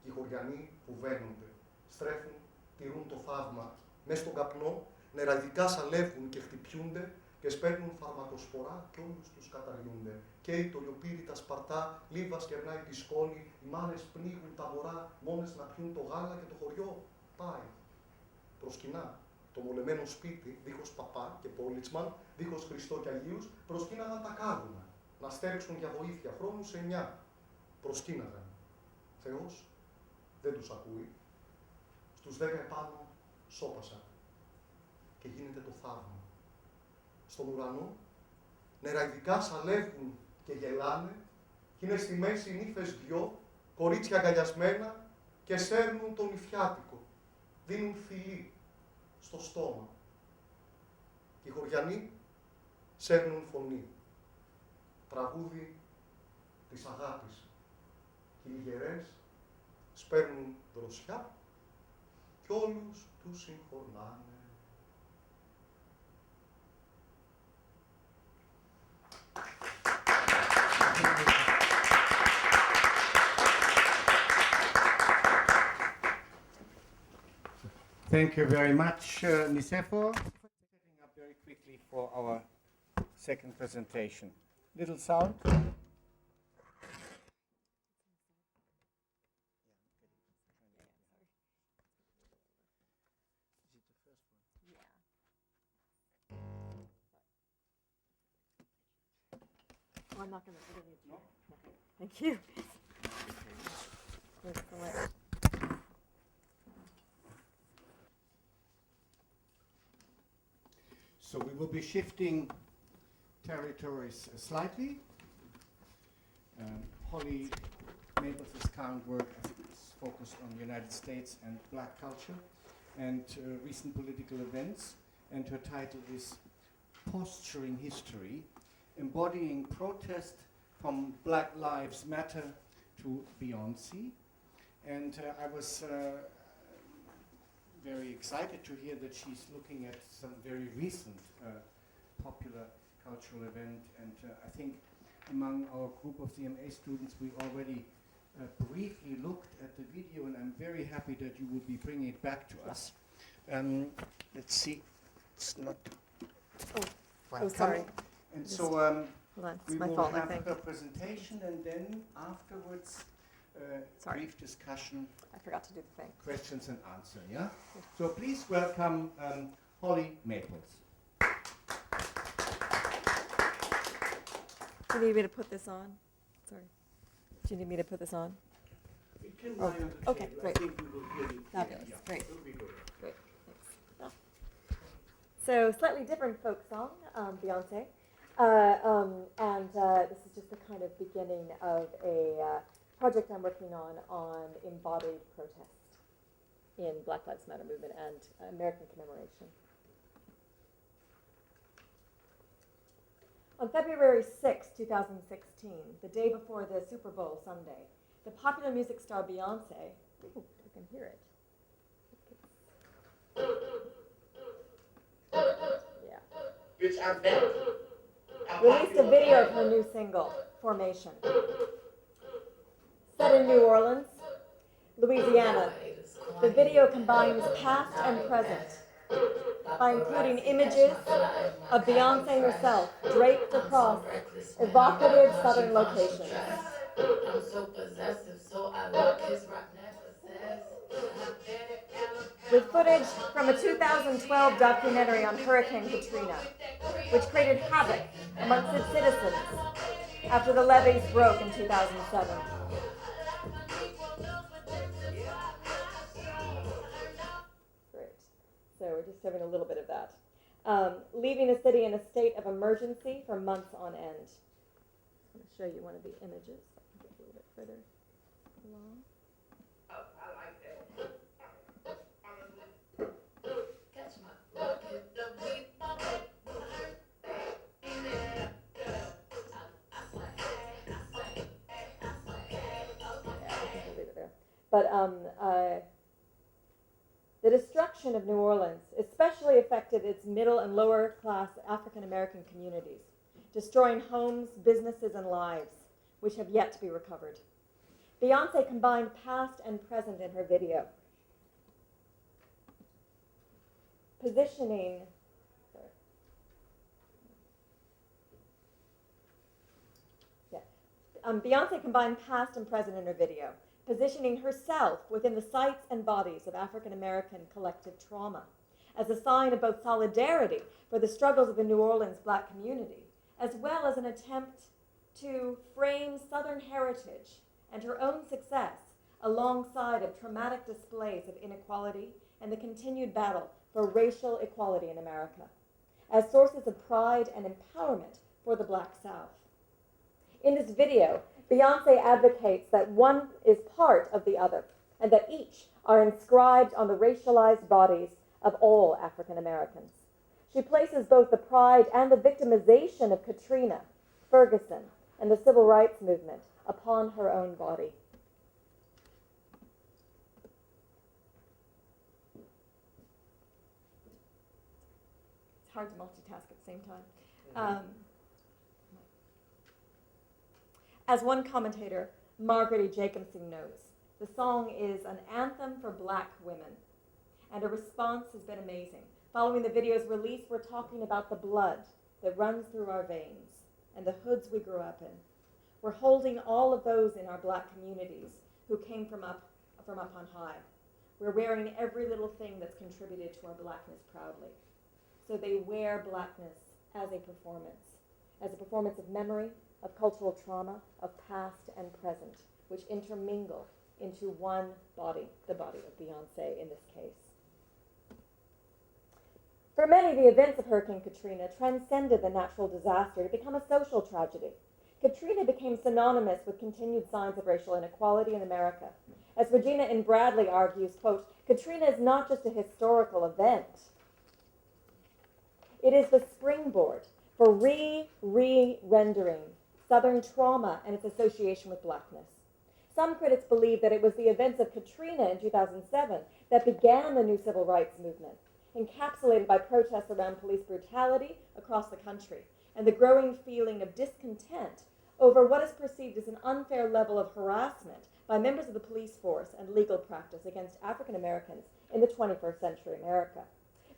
Και οι χωριανοί φουβαίνονται, στρέφουν, τηρούν το θαύμα. Μες στον καπνό, νεραδικά σαλεύουν και χτυπιούνται και σπέρνουν φαρμακοσπορά κι όλους τους καταργούνται. Καίει το λιοπύρι τα σπαρτά, λίβας κερνάει τη σκόνη, οι μάνες πνίγουν τα μωρά, μόνες να πιούν το γάλα και το χωριό πάει. Προσκυνά το μολεμένο σπίτι, δίχως παπά και πόλιτσμαν, δίχως Χριστό και Αγίους, προσκύναγαν τα κάρβουνα, να στέρξουν για βοήθεια χρόνους 9. Προσκύναγαν. Θεός δεν τους ακούει. Στους 10 επάνω σώπασαν. Και γίνεται το θαύμα. Στον ουρανό, νεραϊδικά σαλεύουν και γελάνε, και είναι στη μέση οι νύφες δυο, κορίτσια αγκαλιασμένα, και σέρνουν τον νηφιάτικο, δίνουν φιλί στο στόμα. Και οι χωριανοί σέρνουν φωνή, τραγούδι της αγάπης. Και οι γερές σπέρνουν δροσιά κι όλους τους συγχωρνάνε. Thank you very much, Nicephor. Setting up very quickly for our second presentation. Little sound. Oh, I'm not going to do it. No? Okay. Thank you. Thanks so much. So we will be shifting territories slightly. Holly Maples' current work is focused on the United States and black culture and recent political events, and her title is Posturing History, Embodying Protest from Black Lives Matter to Beyoncé. And I was very excited to hear that she's looking at some very recent popular cultural event, and I think among our group of CMA students we already briefly looked at the video, and I'm very happy that you will be bringing it back to us. Let's see, it's not Oh, sorry. And Just so hold on, it's we my will fault, I have think. a presentation, and then afterwards Sorry. brief discussion, I forgot to do the thing. questions and answer, yeah? So please welcome Holly Maples. Do you need me to put this on? Sorry. Do you need me to put this on? It can Oh, lie on the okay, table. great. I think we will hear you. Fabulous, Yeah, great. it'll be good. Great, thanks. Oh. So, slightly different folk song, Beyoncé. This is just the kind of beginning of a project I'm working on embodied protest in Black Lives Matter movement and American commemoration. On February 6, 2016, the day before the Super Bowl Sunday, the popular music star Beyoncé, ooh, I can hear it. Yeah. Bitch, I'm back. Released a video of her new single, Formation. Set in New Orleans, Louisiana, the video combines past and present by including images of Beyoncé herself draped across evocative southern locations. I'm so possessive, so I love his rock With footage from a 2012 documentary on Hurricane Katrina, which created havoc amongst its citizens after the levees broke in 2007. Great. So we're just having a little bit of that. Leaving the city in a state of emergency for months on end. I'm going to show you one of the images. Get a little bit further along. Catch my rocket, the beat, But the destruction of New Orleans especially affected its middle and lower class African American communities, destroying homes, businesses, and lives, which have yet to be recovered. Beyoncé combined past and present in her video, positioning. Beyoncé combined past and present in her video, positioning herself within the sights and bodies of African American collective trauma as a sign of both solidarity for the struggles of the New Orleans Black community, as well as an attempt to frame Southern heritage and her own success alongside of traumatic displays of inequality and the continued battle for racial equality in America, as sources of pride and empowerment for the Black South. In this video, Beyoncé advocates that one is part of the other, and that each are inscribed on the racialized bodies of all African Americans. She places both the pride and the victimization of Katrina, Ferguson, and the civil rights movement upon her own body. It's hard to multitask at the same time. As one commentator, Margaret E. Jacobson, knows, the song is an anthem for Black women, and a response has been amazing. Following the video's release, we're talking about the blood that runs through our veins and the hoods we grew up in. We're holding all of those in our Black communities who came from up on high. We're wearing every little thing that's contributed to our Blackness proudly. So they wear Blackness as a performance of memory, of cultural trauma, of past and present, which intermingle into one body, the body of Beyoncé in this case. For many, the events of Hurricane Katrina transcended the natural disaster to become a social tragedy. Katrina became synonymous with continued signs of racial inequality in America. As Regina N. Bradley argues, quote, Katrina is not just a historical event. It is the springboard for re-rendering Southern trauma and its association with Blackness. Some critics believe that it was the events of Katrina in 2007 that began the new civil rights movement, encapsulated by protests around police brutality across the country and the growing feeling of discontent over what is perceived as an unfair level of harassment by members of the police force and legal practice against African Americans in the 21st century America.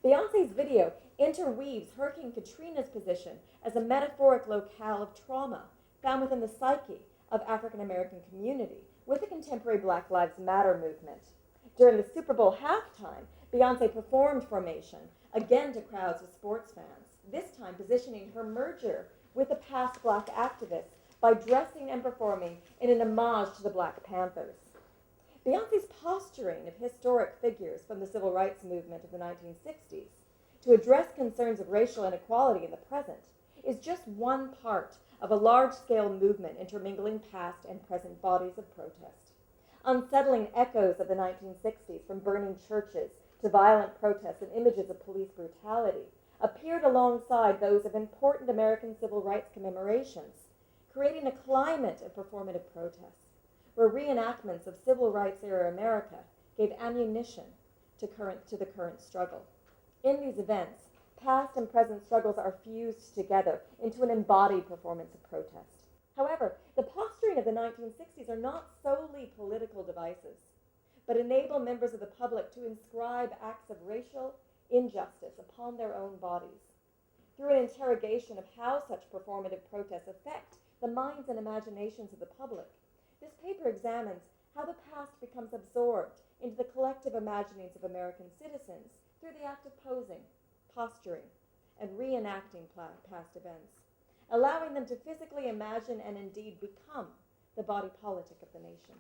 Beyoncé's video interweaves Hurricane Katrina's position as a metaphoric locale of trauma found within the psyche of African American community with the contemporary Black Lives Matter movement. During the Super Bowl halftime, Beyoncé performed Formation, again to crowds of sports fans, this time positioning her merger with the past Black activists by dressing and performing in an homage to the Black Panthers. Beyoncé's posturing of historic figures from the civil rights movement of the 1960s to address concerns of racial inequality in the present is just one part of a large-scale movement intermingling past and present bodies of protest. Unsettling echoes of the 1960s, from burning churches to violent protests and images of police brutality, appeared alongside those of important American civil rights commemorations, creating a climate of performative protests, where reenactments of civil rights-era America gave ammunition to the current struggle. In these events, past and present struggles are fused together into an embodied performance of protest. However, the posturing of the 1960s are not solely political devices, but enable members of the public to inscribe acts of racial injustice upon their own bodies. Through an interrogation of how such performative protests affect the minds and imaginations of the public, this paper examines how the past becomes absorbed into the collective imaginings of American citizens through the act of posing, posturing, and reenacting past events, allowing them to physically imagine and indeed become the body politic of the nation.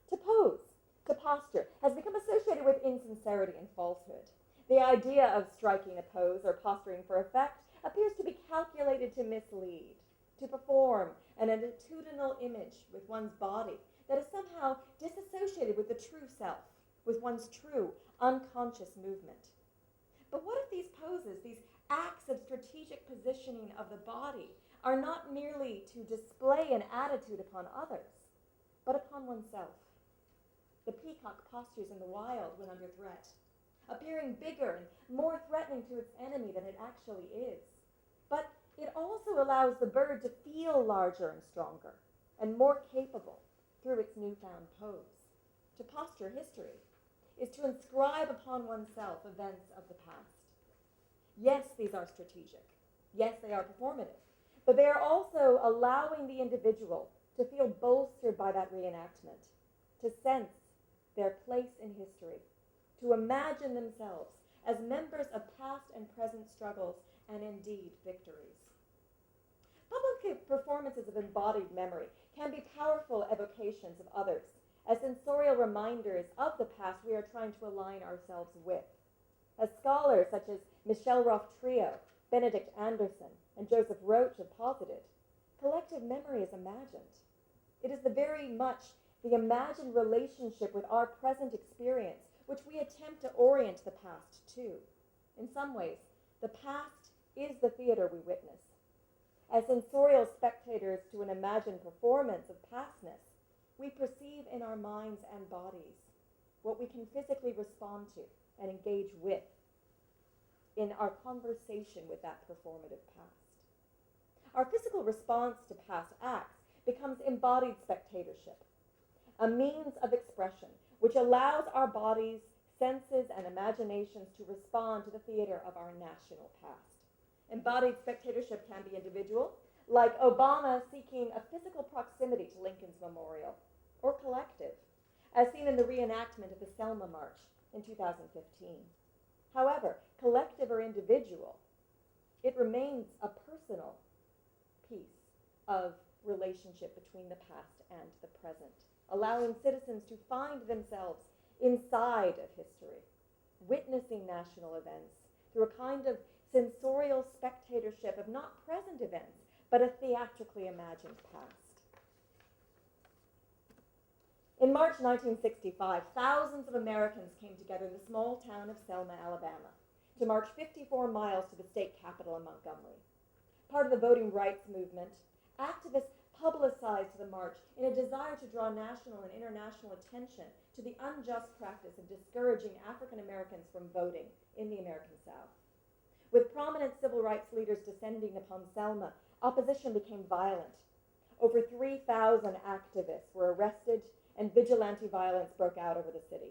To pose, to posture, has become associated with insincerity and falsehood. The idea of striking a pose or posturing for effect appears to be calculated to mislead, to perform an attitudinal image with one's body that is somehow disassociated with the true self, with one's true unconscious movement. But what if these poses, these acts of strategic positioning of the body, are not merely to display an attitude upon others, but upon oneself? The peacock postures in the wild when under threat, appearing bigger and more threatening to its enemy than it actually is. But it also allows the bird to feel larger and stronger and more capable through its newfound pose. To posture history is to inscribe upon oneself events of the past. Yes, these are strategic. Yes, they are performative. But they are also allowing the individual to feel bolstered by that reenactment, to sense their place in history, to imagine themselves as members of past and present struggles and indeed victories. Public performances of embodied memory can be powerful evocations of others, as sensorial reminders of the past we are trying to align ourselves with. As scholars such as Michel Roth-Trio, Benedict Anderson, and Joseph Roach have posited, collective memory is imagined. It is the very much the imagined relationship with our present experience which we attempt to orient the past to. In some ways, the past is the theater we witness. As sensorial spectators to an imagined performance of pastness, we perceive in our minds and bodies what we can physically respond to and engage with in our conversation with that performative past. Our physical response to past acts becomes embodied spectatorship, a means of expression which allows our bodies, senses, and imaginations to respond to the theater of our national past. Embodied spectatorship can be individual, like Obama seeking a physical proximity to Lincoln's memorial, or collective, as seen in the reenactment of the Selma March in 2015. However, collective or individual, it remains a personal piece of relationship between the past and the present, allowing citizens to find themselves inside of history, witnessing national events through a kind of sensorial spectatorship of not present events, but a theatrically imagined past. In March 1965, thousands of Americans came together in the small town of Selma, Alabama, to march 54 miles to the state capitol in Montgomery. Part of the voting rights movement, activists publicized the march in a desire to draw national and international attention to the unjust practice of discouraging African Americans from voting in the American South. With prominent civil rights leaders descending upon Selma, opposition became violent. Over 3,000 activists were arrested and vigilante violence broke out over the city.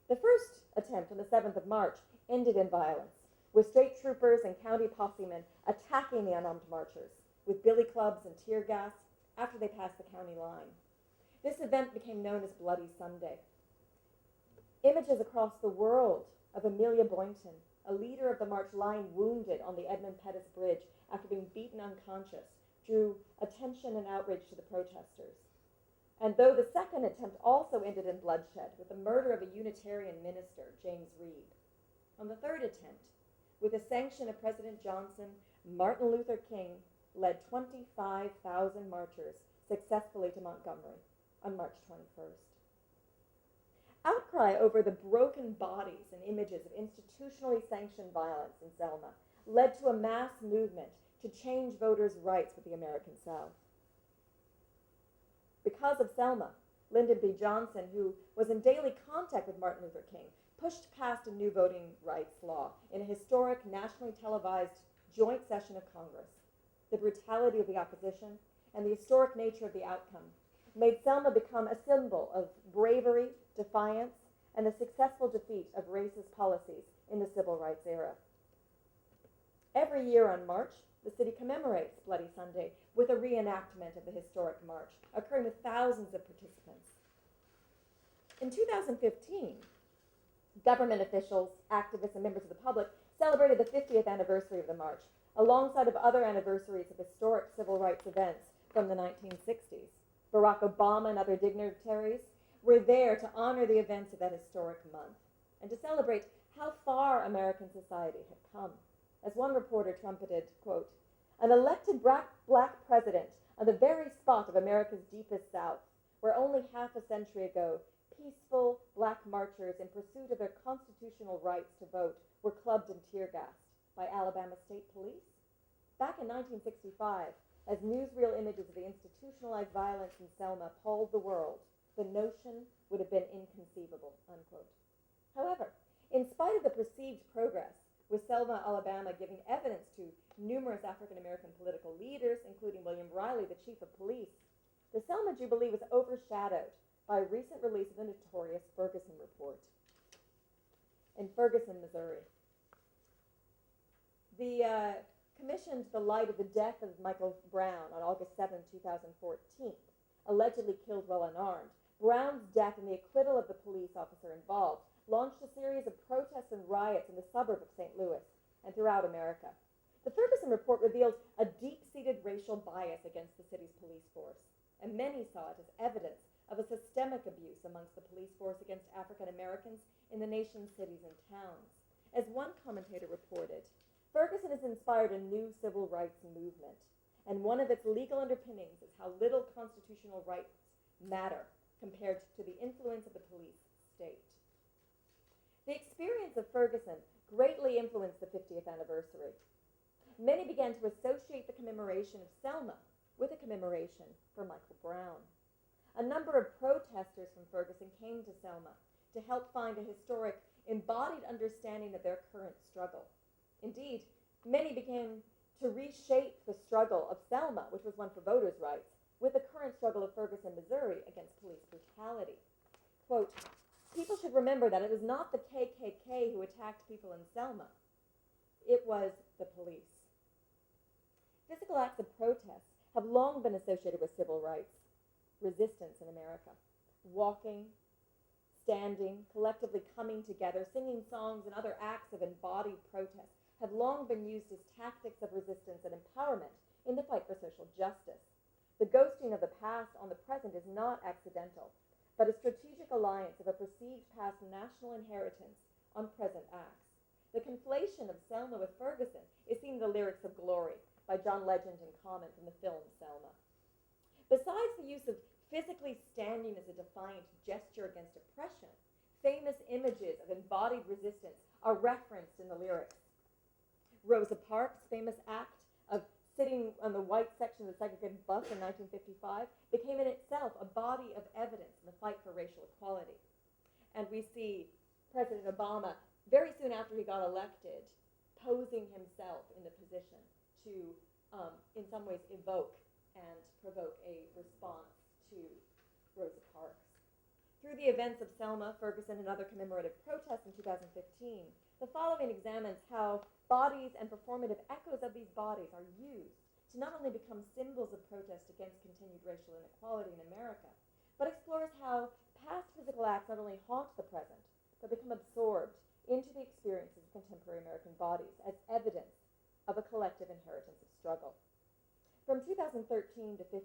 The first attempt on the 7th of March ended in violence, with state troopers and county possemen attacking the unarmed marchers with billy clubs and tear gas after they passed the county line. This event became known as Bloody Sunday. Images across the world of Amelia Boynton, a leader of the march lying wounded on the Edmund Pettus Bridge after being beaten unconscious, drew attention and outrage to the protesters. And though the second attempt also ended in bloodshed with the murder of a Unitarian minister, James Reed, on the third attempt, with the sanction of President Johnson, Martin Luther King led 25,000 marchers successfully to Montgomery on March 21st. Outcry over the broken bodies and images of institutionally sanctioned violence in Selma led to a mass movement to change voters' rights with the American South. Because of Selma, Lyndon B. Johnson, who was in daily contact with Martin Luther King, pushed past a new voting rights law in a historic, nationally televised joint session of Congress. The brutality of the opposition and the historic nature of the outcome made Selma become a symbol of bravery, defiance, and the successful defeat of racist policies in the civil rights era. Every year on March, the city commemorates Bloody Sunday with a reenactment of the historic march, occurring with thousands of participants. In 2015, government officials, activists, and members of the public celebrated the 50th anniversary of the march, alongside of other anniversaries of historic civil rights events from the 1960s. Barack Obama and other dignitaries were there to honor the events of that historic month and to celebrate how far American society had come. As one reporter trumpeted, quote, An elected black president on the very spot of America's deepest South, where only half a century ago, peaceful black marchers in pursuit of their constitutional rights to vote were clubbed and tear-gassed by Alabama State Police? Back in 1965, as newsreel images of the institutionalized violence in Selma appalled the world, the notion would have been inconceivable, unquote. However, in spite of the perceived progress, with Selma, Alabama giving evidence to numerous African-American political leaders, including William Riley, the chief of police, the Selma Jubilee was overshadowed by a recent release of the notorious Ferguson Report. In Ferguson, Missouri, the commissioned the light of the death of Michael Brown on August 7, 2014, allegedly killed while unarmed. Brown's death and the acquittal of the police officer involved launched a series of protests and riots in the suburb of St. Louis and throughout America. The Ferguson Report revealed a deep-seated racial bias against the city's police force, and many saw it as evidence of a systemic abuse amongst the police force against African Americans in the nation's cities and towns. As one commentator reported, Ferguson has inspired a new civil rights movement, and one of its legal underpinnings is how little constitutional rights matter compared to the influence of the police state. The experience of Ferguson greatly influenced the 50th anniversary. Many began to associate the commemoration of Selma with a commemoration for Michael Brown. A number of protesters from Ferguson came to Selma to help find a historic, embodied understanding of their current struggle. Indeed, many began to reshape the struggle of Selma, which was one for voters' rights, with the current struggle of Ferguson, Missouri, against police brutality. Quote, "People should remember that it was not the KKK who attacked people in Selma. It was the police." Physical acts of protest have long been associated with civil rights resistance in America. Walking, standing, collectively coming together, singing songs, and other acts of embodied protest have long been used as tactics of resistance and empowerment in the fight for social justice. The ghosting of the past on the present is not accidental, but a strategic alliance of a perceived past national inheritance on present acts. The conflation of Selma with Ferguson is seen in the lyrics of Glory by John Legend and Common from the film Selma. Besides the use of physically standing as a defiant gesture against oppression, famous images of embodied resistance are referenced in the lyrics. Rosa Parks' famous act of sitting on the white section of the segregated bus in 1955 became in itself a body of evidence in the fight for racial equality. And we see President Obama, very soon after he got elected, posing himself in the position to, in some ways, evoke and provoke a response to Rosa Parks. Through the events of Selma, Ferguson, and other commemorative protests in 2015, the following examines how bodies and performative echoes of these bodies are used to not only become symbols of protest against continued racial inequality in America, but explores how past physical acts not only haunt the present, but become absorbed into the experiences of contemporary American bodies as evidence of a collective inheritance of struggle. From 2013 to 15,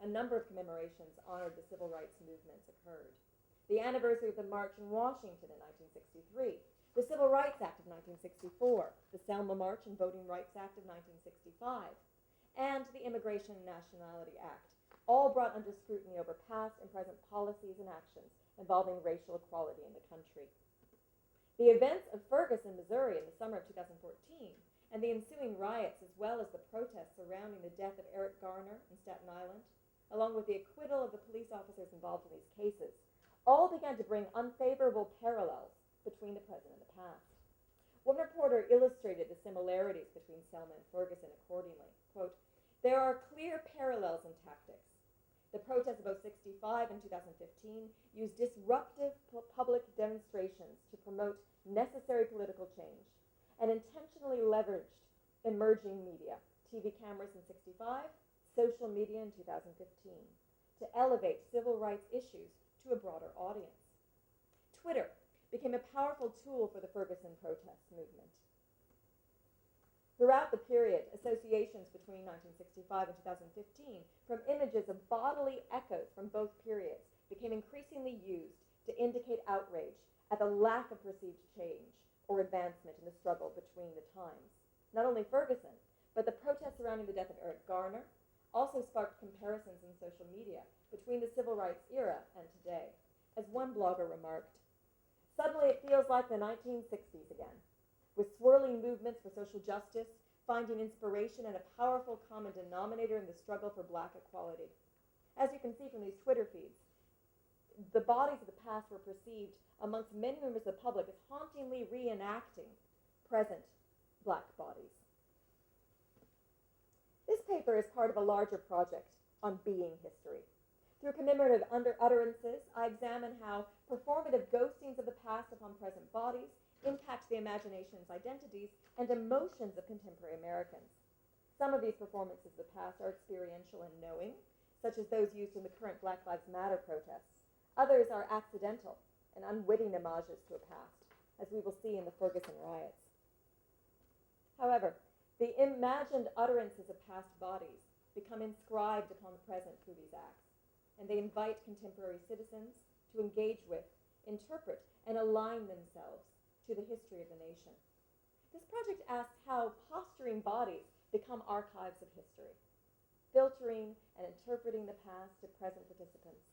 a number of commemorations honored the civil rights movements occurred. The anniversary of the March in Washington in 1963, the Civil Rights Act of 1964, the Selma March and Voting Rights Act of 1965, and the Immigration and Nationality Act, all brought under scrutiny over past and present policies and actions involving racial equality in the country. The events of Ferguson, Missouri in the summer of 2014, and the ensuing riots, as well as the protests surrounding the death of Eric Garner in Staten Island, along with the acquittal of the police officers involved in these cases, all began to bring unfavorable parallels between the present and the past. One reporter illustrated the similarities between Selma and Ferguson accordingly. Quote, "There are clear parallels in tactics. The protests of both 65 and 2015 used disruptive public demonstrations to promote necessary political change and intentionally leveraged emerging media, TV cameras in 65, social media in 2015, to elevate civil rights issues to a broader audience. Twitter became a powerful tool for the Ferguson protest movement. Throughout the period, associations between 1965 and 2015 from images of bodily echoes from both periods became increasingly used to indicate outrage at the lack of perceived change or advancement in the struggle between the times. Not only Ferguson, But the protests surrounding the death of Eric Garner also sparked comparisons in social media between the civil rights era and today. As one blogger remarked, "Suddenly it feels like the 1960s again, with swirling movements for social justice, finding inspiration and a powerful common denominator in the struggle for black equality." As you can see from these Twitter feeds, the bodies of the past were perceived amongst many members of the public as hauntingly reenacting present black bodies. This paper is part of a larger project on being history. Through commemorative utterances, I examine how performative ghostings of the past upon present bodies impact the imaginations, identities, and emotions of contemporary Americans. Some of these performances of the past are experiential and knowing, such as those used in the current Black Lives Matter protests. Others are accidental and unwitting homages to a past, as we will see in the Ferguson riots. However, the imagined utterances of past bodies become inscribed upon the present through these acts, and they invite contemporary citizens to engage with, interpret, and align themselves to the history of the nation. This project asks how posturing bodies become archives of history, filtering and interpreting the past to present participants.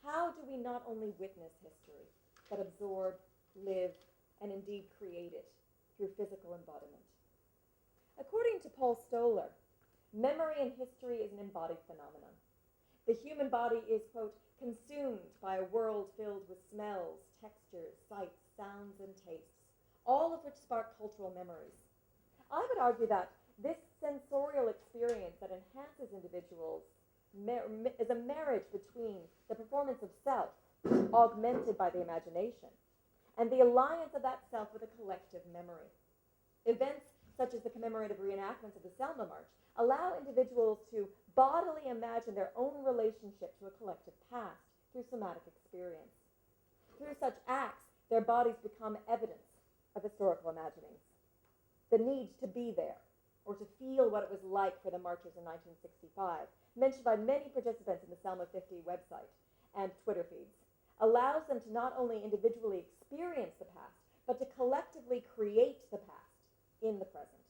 How do we not only witness history, but absorb, live, and indeed create it through physical embodiment? According to Paul Stoller, memory in history is an embodied phenomenon. The human body is, quote, consumed by a world filled with smells, textures, sights, sounds, and tastes, all of which spark cultural memories. I would argue that this sensorial experience that enhances individuals is a marriage between the performance of self, augmented by the imagination, and the alliance of that self with a collective memory. Events such as the commemorative reenactments of the Selma March allow individuals to bodily imagine their own relationship to a collective past through somatic experience. Through such acts, their bodies become evidence of historical imaginings. The need to be there, or to feel what it was like for the marchers in 1965, mentioned by many participants in the Selma 50 website and Twitter feeds, allows them to not only individually experience the past, but to collectively create the past in the present.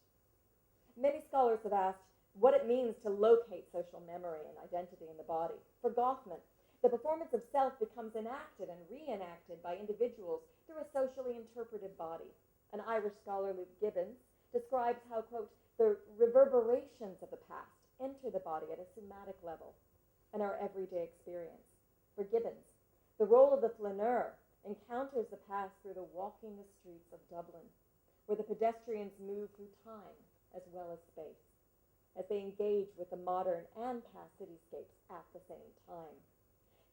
Many scholars have asked what it means to locate social memory and identity in the body. For Goffman, the performance of self becomes enacted and reenacted by individuals through a socially interpreted body. An Irish scholar, Luke Gibbons, describes how, quote, the reverberations of the past enter the body at a somatic level and our everyday experience. For Gibbons, the role of the flaneur encounters the past through the walking the streets of Dublin, where the pedestrians move through time as well as space, as they engage with the modern and past cityscapes at the same time.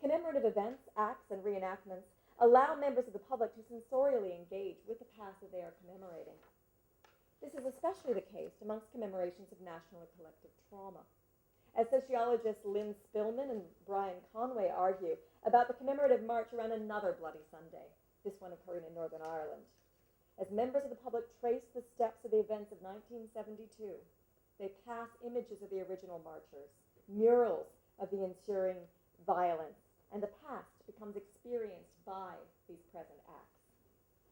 Commemorative events, acts, and reenactments allow members of the public to sensorially engage with the past that they are commemorating. This is especially the case amongst commemorations of national or collective trauma. As sociologists Lynn Spillman and Brian Conway argue about the commemorative march around another Bloody Sunday, this one occurring in Northern Ireland. As members of the public trace the steps of the events of 1972, they pass images of the original marchers, murals of the ensuing violence, and the past becomes experienced by these present acts.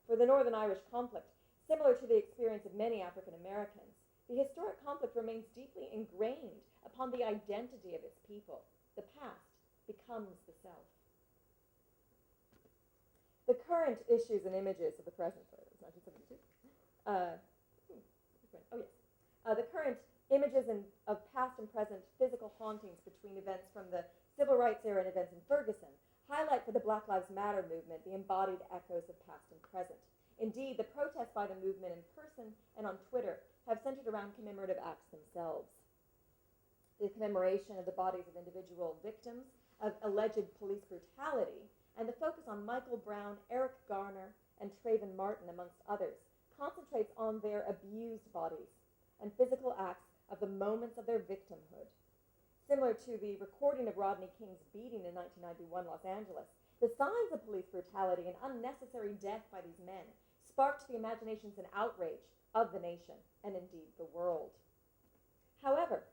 For the Northern Irish conflict, similar to the experience of many African Americans, the historic conflict remains deeply ingrained upon the identity of its people. The past becomes the self. The current issues and images of the present, sorry, it was 1972. The current images of past and present physical hauntings between events from the civil rights era and events in Ferguson highlight for the Black Lives Matter movement the embodied echoes of past and present. Indeed, the protests by the movement in person and on Twitter have centered around commemorative acts themselves. The commemoration of the bodies of individual victims of alleged police brutality and the focus on Michael Brown, Eric Garner, and Trayvon Martin, amongst others, concentrates on their abused bodies and physical acts of the moments of their victimhood. Similar to the recording of Rodney King's beating in 1991 Los Angeles, the signs of police brutality and unnecessary death by these men sparked the imaginations and outrage of the nation, and indeed the world. However,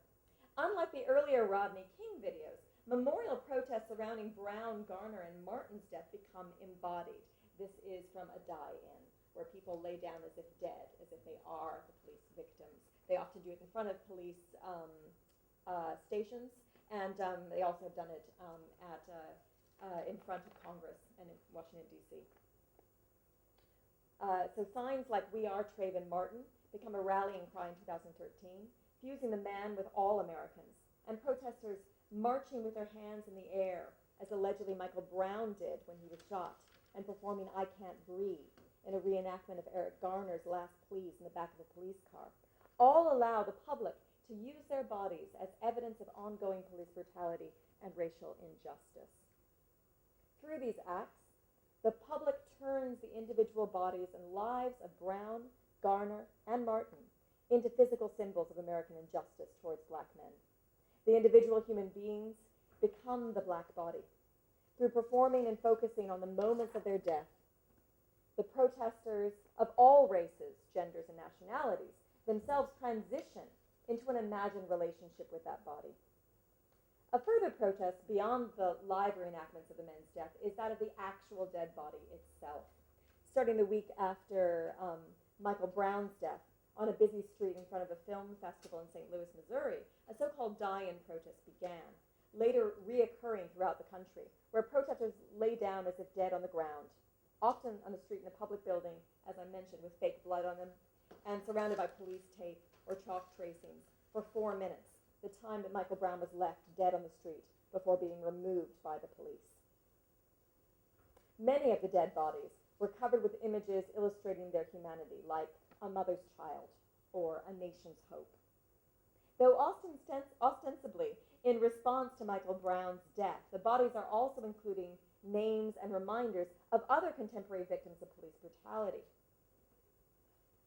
unlike the earlier Rodney King videos, memorial protests surrounding Brown, Garner, and Martin's death become embodied. This is from a die-in, where people lay down as if dead, as if they are the police victims They often do it in front of police stations, and they also have done it in front of Congress and in Washington, D.C. So signs like "We Are Trayvon Martin" become a rallying cry in 2013, fusing the man with all Americans, and protesters marching with their hands in the air, as allegedly Michael Brown did when he was shot, and performing "I Can't Breathe" in a reenactment of Eric Garner's last pleas in the back of a police car, all allow the public to use their bodies as evidence of ongoing police brutality and racial injustice. Through these acts, the public turns the individual bodies and lives of Brown, Garner, and Martin into physical symbols of American injustice towards black men. The individual human beings become the black body. Through performing and focusing on the moments of their death, the protesters of all races, genders, and nationalities themselves transition into an imagined relationship with that body. A further protest beyond the live reenactments of the men's death is that of the actual dead body itself. Starting the week after Michael Brown's death, on a busy street in front of a film festival in St. Louis, Missouri, a so-called die-in protest began, later reoccurring throughout the country, where protesters lay down as if dead on the ground, often on the street in a public building, as I mentioned, with fake blood on them, and surrounded by police tape or chalk tracings for 4 minutes, the time that Michael Brown was left dead on the street before being removed by the police. Many of the dead bodies were covered with images illustrating their humanity, like a mother's child or a nation's hope. Though ostensibly in response to Michael Brown's death, the bodies are also including names and reminders of other contemporary victims of police brutality.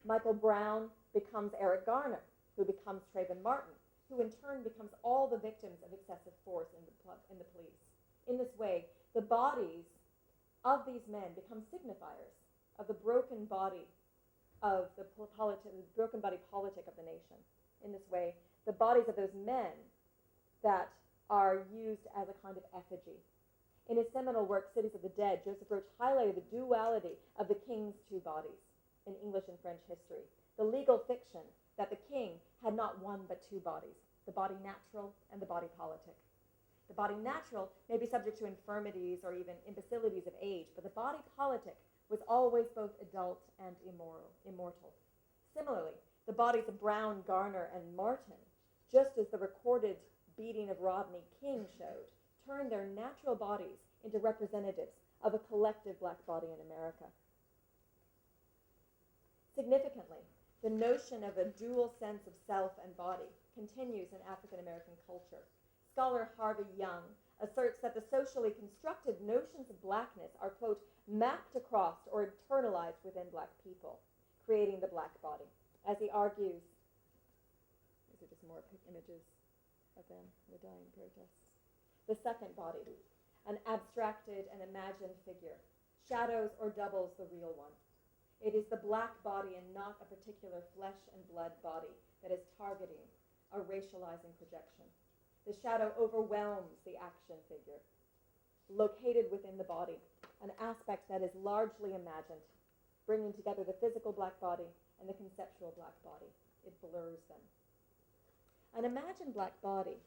Michael Brown becomes Eric Garner, who becomes Trayvon Martin, who in turn becomes all the victims of excessive force in the police. In this way, the bodies of these men become signifiers of the broken body of the broken body politic of the nation. In this way, the bodies of those men that are used as a kind of effigy. In his seminal work, Cities of the Dead, Joseph Roach highlighted the duality of the king's two bodies in English and French history, the legal fiction that the king had not one but two bodies, the body natural and the body politic. The body natural may be subject to infirmities or even imbecilities of age, but the body politic was always both adult and immortal. Similarly, the bodies of Brown, Garner, and Martin, just as the recorded beating of Rodney King showed, turned their natural bodies into representatives of a collective black body in America. Significantly, the notion of a dual sense of self and body continues in African American culture. Scholar Harvey Young asserts that the socially constructed notions of blackness are, quote, mapped across or internalized within black people, creating the black body. As he argues, these are just more images of them, the dying protests. The second body, an abstracted and imagined figure, shadows or doubles the real one. It is the black body and not a particular flesh and blood body that is targeting a racializing projection. The shadow overwhelms the action figure, located within the body, an aspect that is largely imagined, bringing together the physical black body and the conceptual black body. It blurs them. An imagined black body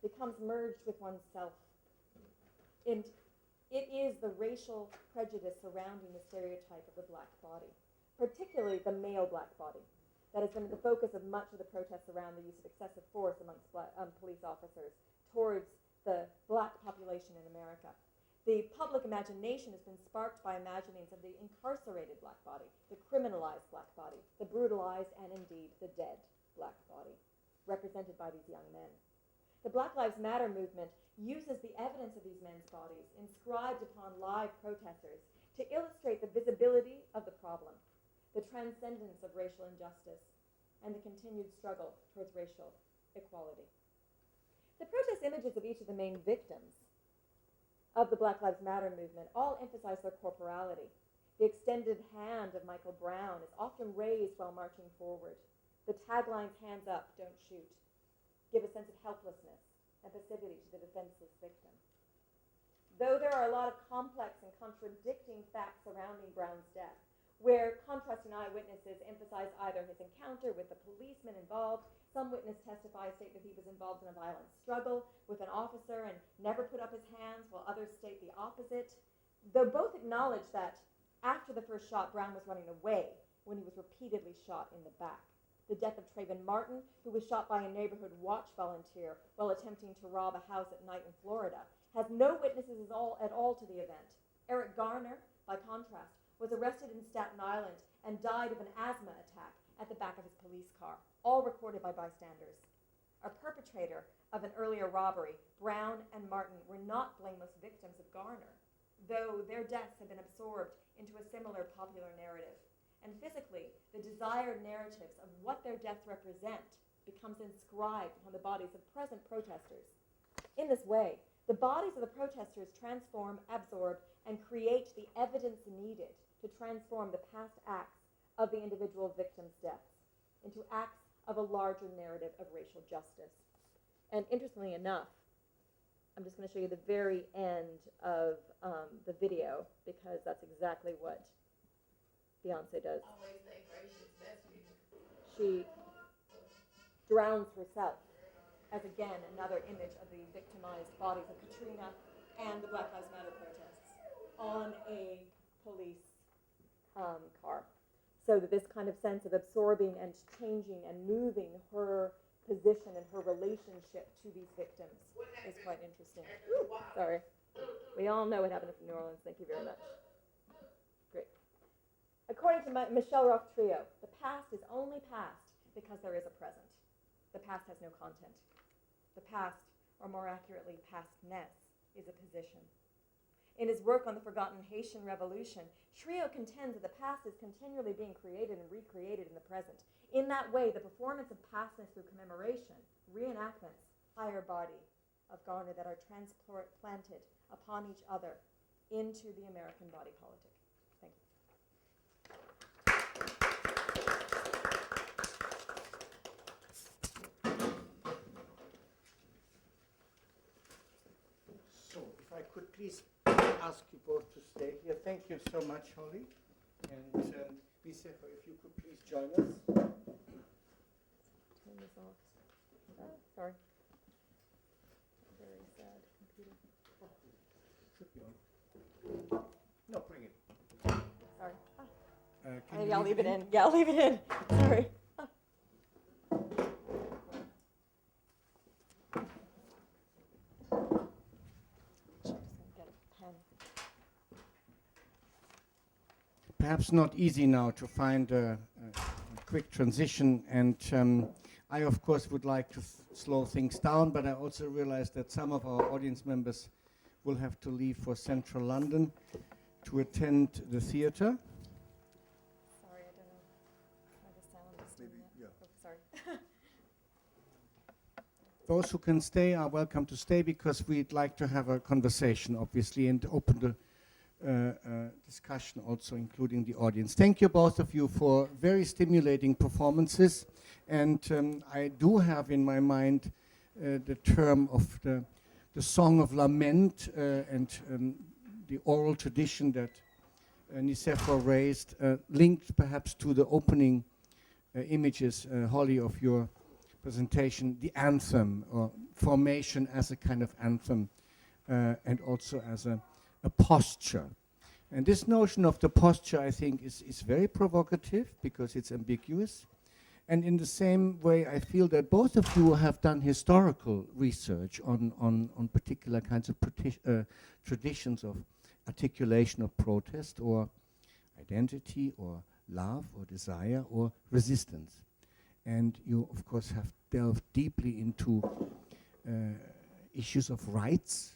becomes merged with oneself. And it is the racial prejudice surrounding the stereotype of the black body, particularly the male black body, that has been the focus of much of the protests around the use of excessive force amongst police officers towards the black population in America. The public imagination has been sparked by imaginings of the incarcerated black body, the criminalized black body, the brutalized and indeed the dead black body, represented by these young men. The Black Lives Matter movement uses the evidence of these men's bodies inscribed upon live protesters to illustrate the visibility of the problem, the transcendence of racial injustice, and the continued struggle towards racial equality. The protest images of each of the main victims of the Black Lives Matter movement all emphasize their corporality. The extended hand of Michael Brown is often raised while marching forward. The taglines, "Hands up, don't shoot," give a sense of helplessness and passivity to the defenseless victim. Though there are a lot of complex and contradicting facts surrounding Brown's death, where contrasting eyewitnesses emphasize either his encounter with the policeman involved. Some witness testifies state that he was involved in a violent struggle with an officer and never put up his hands, while others state the opposite. Though both acknowledge that after the first shot, Brown was running away when he was repeatedly shot in the back. The death of Trayvon Martin, who was shot by a neighborhood watch volunteer while attempting to rob a house at night in Florida, has no witnesses at all to the event. Eric Garner, by contrast, was arrested in Staten Island and died of an asthma attack at the back of his police car, all recorded by bystanders. A perpetrator of an earlier robbery, Brown and Martin were not blameless victims of Garner, though their deaths have been absorbed into a similar popular narrative. And physically, the desired narratives of what their deaths represent becomes inscribed on the bodies of present protesters. In this way, the bodies of the protesters transform, absorb, and create the evidence needed to transform the past acts of the individual victims' deaths into acts of a larger narrative of racial justice. And interestingly enough, I'm just going to show you the very end of the video, because that's exactly what Beyoncé does. Always say gracious, that's me. She drowns herself as, again, another image of the victimized bodies of Katrina and the Black Lives Matter protests on a police car. So that this kind of sense of absorbing and changing and moving her position and her relationship to these victims is quite interesting. Ooh, sorry. We all know what happened in New Orleans. Thank you very much. Great. According to Michelle Roth Trio, the past is only past because there is a present. The past has no content. The past, or more accurately, pastness, is a position. In his work on the forgotten Haitian Revolution, Trio contends that the past is continually being created and recreated in the present. In that way, the performance of pastness through commemoration, reenactments, higher body of Garner that are transplanted upon each other into the American body politic. Thank you. So, if I could please ask you both to stay here. Thank you so much, Holly. And Nicephor, if you could please join us. Turn this off. Oh, sorry. Very sad computer. Should be on. No, bring it. Sorry. Can Maybe you I'll leave it in. Yeah, I'll leave it in. Sorry. Perhaps not easy now to find a quick transition, and I of course would like to slow things down, but I also realize that some of our audience members will have to leave for central London to attend the theatre. Sorry, I don't know why the sound is doing Maybe, that. yeah. Oh, sorry. Those who can stay are welcome to stay, because we'd like to have a conversation, obviously, and open the discussion also, including the audience. Thank you, both of you, for very stimulating performances. And I do have in my mind the term of the song of lament and the oral tradition that Nicephor raised, linked perhaps to the opening images, Holly, of your presentation, the anthem, or formation as a kind of anthem, and also as a posture. And this notion of the posture, I think, is very provocative, because it's ambiguous. And in the same way, I feel that both of you have done historical research on particular kinds of traditions of articulation of protest, or identity, or love, or desire, or resistance. And you, of course, have delved deeply into issues of rights,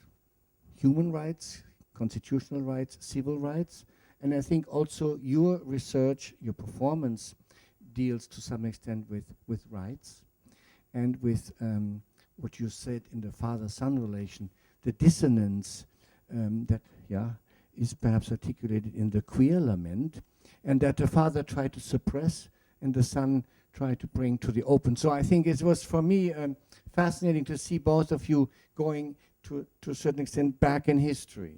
human rights, constitutional rights, civil rights. And I think also your research, your performance, deals to some extent with rights, and with what you said in the father-son relation, the dissonance that is perhaps articulated in the queer lament, and that the father tried to suppress and the son tried to bring to the open. So I think it was, for me, fascinating to see both of you going to a certain extent back in history,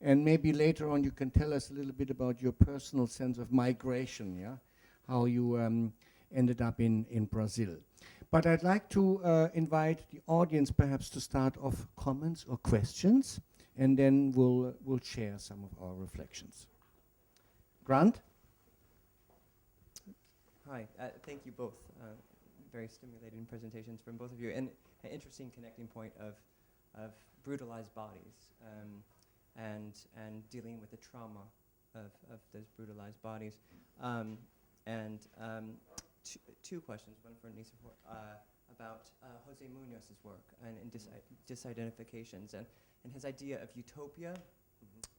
And maybe later on you can tell us a little bit about your personal sense of migration, yeah? How you ended up in Brazil. But I'd like to invite the audience perhaps to start off comments or questions, and then we'll share some of our reflections. Grant? Hi, thank you both. Very stimulating presentations from both of you, and an interesting connecting point of brutalized bodies and dealing with the trauma of those brutalized bodies. Two questions, one for Nicephor, about Jose Munoz's work and disidentifications and his idea of utopia.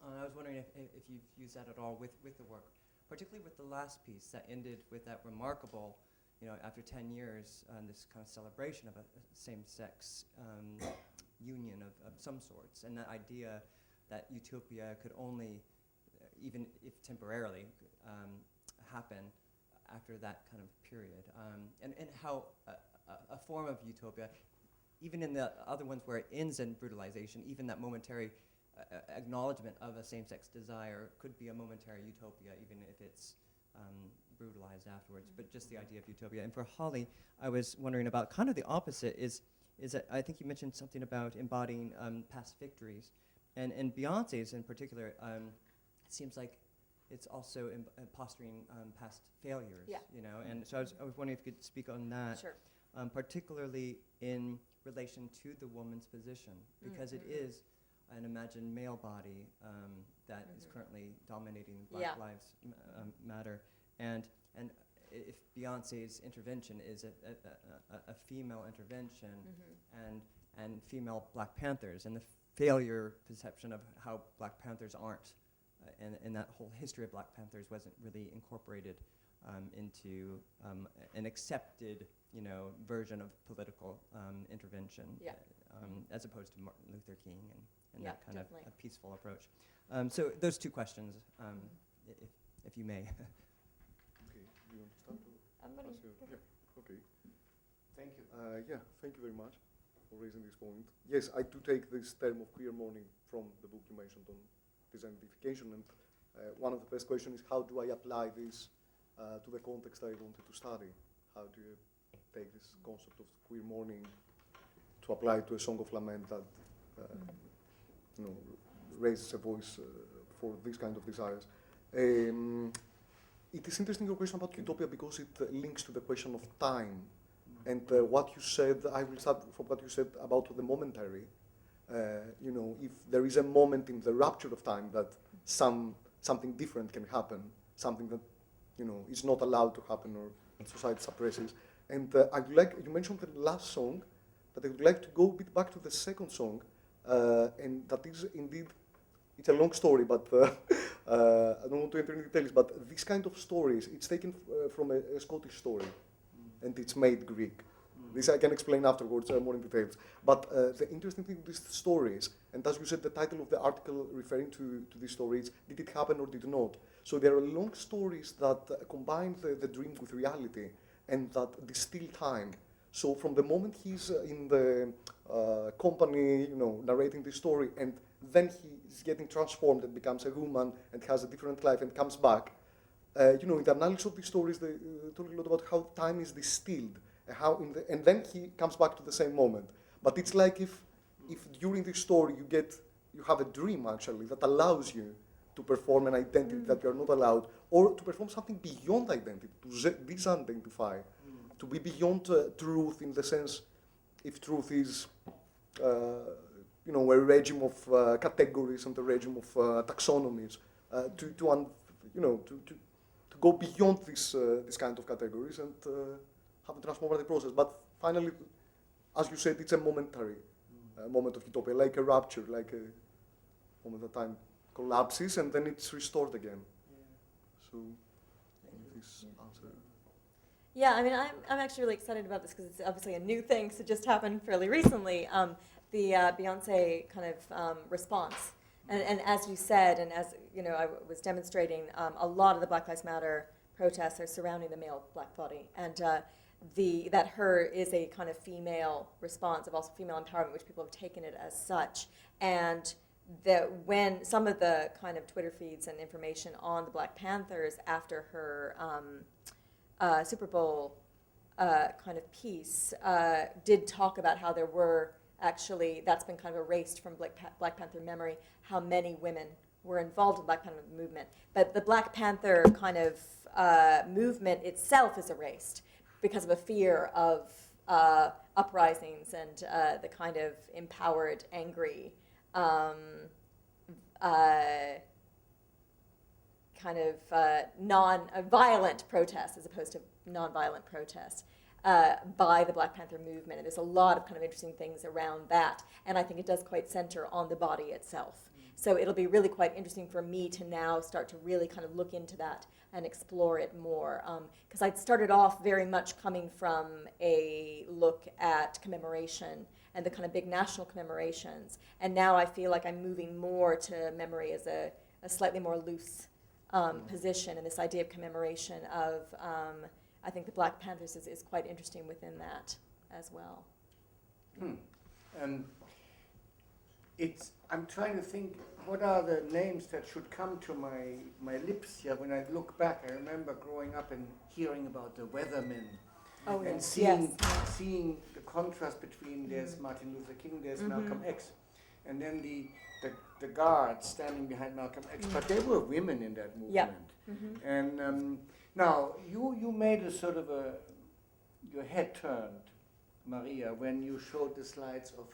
I was wondering if you've used that at all with the work, particularly with the last piece that ended with that remarkable, after 10 years, this kind of celebration of a same-sex union of some sorts, and that idea that utopia could only, even if temporarily, happen after that kind of period, and how a form of utopia, even in the other ones where it ends in brutalization, even that momentary acknowledgement of a same-sex desire could be a momentary utopia, even if it's brutalized afterwards. But just the idea of utopia. And for Holly, I was wondering about kind of the opposite. Is that I think you mentioned something about embodying past victories, and Beyoncé's in particular. It seems like it's also posturing past failures. Yeah. And so I was wondering if you could speak on that. Sure. Particularly in relation to the woman's position, because it is an imagined male body that is currently dominating Black Lives Matter, and if Beyoncé's intervention is a female intervention, and female Black Panthers, and the failure perception of how Black Panthers aren't, and that whole history of Black Panthers wasn't really incorporated into an accepted, version of political intervention, as opposed to Martin Luther King and that kind of a peaceful approach. So those two questions, if you may. Okay, do you want to start? Okay. Thank you. Thank you very much for raising this point. Yes, I do take this term of queer mourning from the book you mentioned on disidentification, and one of the best questions is how do I apply this to the context I wanted to study? How do you take this concept of queer mourning to apply to a song of lament that raises a voice for these kind of desires? It is interesting your question about utopia because it links to the question of time. And what you said, I will start from what you said about the momentary. If there is a moment in the rapture of time that something different can happen, something that is not allowed to happen or society suppresses. And I would like, you mentioned the last song, but I would like to go a bit back to the second song, and that is indeed, it's a long story, but I don't want to enter into details, but this kind of stories, it's taken from a Scottish story, and it's made Greek. This I can explain afterwards, more in details. But the interesting thing with these stories, and as you said, the title of the article referring to these stories, did it happen or did it not? So there are long stories that combine the dream with reality and that distill time. So from the moment he's in the company, narrating this story, and then he's getting transformed and becomes a woman and has a different life and comes back, in the analysis of these stories, they talk a lot about how time is distilled, and then he comes back to the same moment. But it's like if during this story you have a dream actually that allows you to perform an identity that you are not allowed, or to perform something beyond identity, to disidentify, to be beyond truth in the sense, if truth is, a regime of categories and a regime of taxonomies, to go beyond this kind of categories and have a transformative process. But finally, as you said, it's a momentary moment of utopia, like a rapture, like a moment that time collapses and then it's restored again. So, this answer. Yeah, I mean, I'm actually really excited about this because it's obviously a new thing, so it just happened fairly recently, the Beyoncé kind of response. And as you said, and as I was demonstrating, a lot of the Black Lives Matter protests are surrounding the male Black body, and that her is a kind of female response of also female empowerment, which people have taken it as such. And when some of the kind of Twitter feeds and information on the Black Panthers after her Super Bowl kind of piece did talk about how there were actually, that's been kind of erased from Black Panther memory, how many women were involved in the Black Panther movement. But the Black Panther kind of movement itself is erased because of a fear of uprisings and the kind of empowered, angry, kind of non-violent protest as opposed to non-violent protest by the Black Panther movement. And there's a lot of kind of interesting things around that. And I think it does quite center on the body itself. So it'll be really quite interesting for me to now start to really kind of look into that and explore it more. Because I'd started off very much coming from a look at commemoration and the kind of big national commemorations. And now I feel like I'm moving more to memory as a slightly more loose position. And this idea of commemoration of, I think the Black Panthers is quite interesting within that as well. I'm trying to think, what are the names that should come to my lips here when I look back? I remember growing up and hearing about the Weathermen. Oh, and yes. seeing the contrast between there's Martin Luther King, there's Malcolm X, and then the guards standing behind Malcolm X. But there were women in that movement. And now you made a sort of your head turned, Maria, when you showed the slides of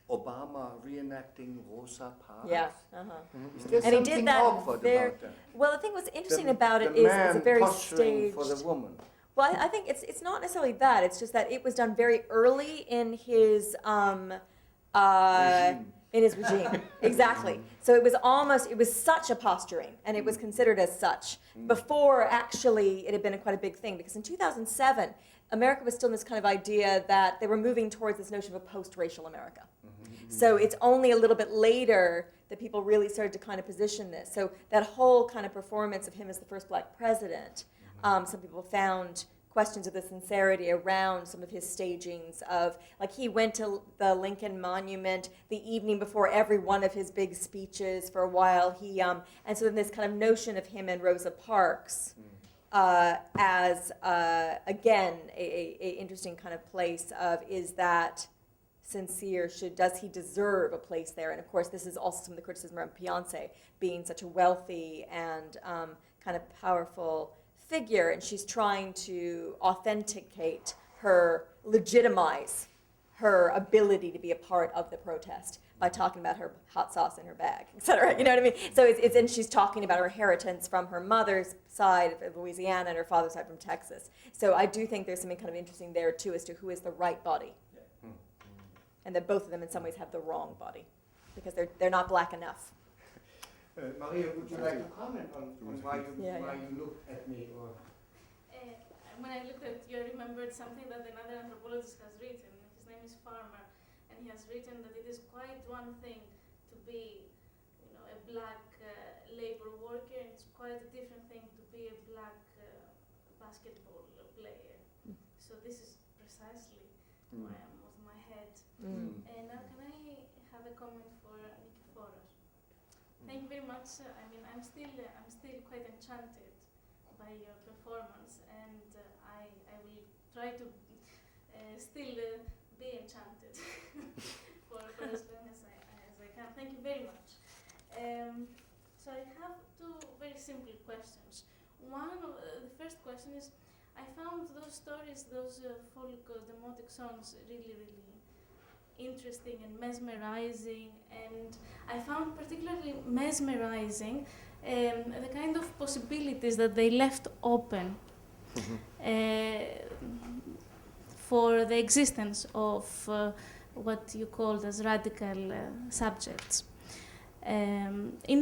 Obama reenacting Rosa Parks. Yeah. Is there And he something did that awkward about that? Well, the thing what's interesting The- about it the is man it's a very posturing staged. for the woman. Well, I think it's not necessarily that. It's just that it was done very early in his Regime. in his regime. Exactly. So it was such a posturing, and it was considered as such before actually it had been quite a big thing. Because in 2007, America was still in this kind of idea that they were moving towards this notion of a post-racial America. So it's only a little bit later that people really started to kind of position this. So that whole kind of performance of him as the first black president, some people found questions of the sincerity around some of his stagings of, like, he went to the Lincoln Monument the evening before every one of his big speeches for a while. And so then this kind of notion of him and Rosa Parks as, again, a interesting kind of place of, is that sincere? Does he deserve a place there? And of course, this is also some of the criticism around Beyoncé being such a wealthy and kind of powerful figure, and she's trying to legitimize her ability to be a part of the protest by talking about her hot sauce in her bag, etc. You know what I mean? So and she's talking about her inheritance from her mother's side of Louisiana and her father's side from Texas. So I do think there's something kind of interesting there too as to who is the right body. And that both of them in some ways have the wrong body because they're not black enough. Maria, would you like to comment on why you looked at me? Or When I looked at you, I remembered something that another anthropologist has written. His name is Farmer, and he has written that it is quite one thing to be, a black labor worker, and it's quite a different thing to be a black basketball player. So this is precisely why I'm with my head. And now can I have a comment for Nicephor? Thank you very much. I'm still quite enchanted by your performance, and I will try to still be enchanted for as long as I can. Thank you very much. So I have two very simple questions. The first question is, I found those stories, those folk demotic songs, really, really interesting and mesmerizing, and I found particularly mesmerizing the kind of possibilities that they left open for the existence of what you called as radical subjects. In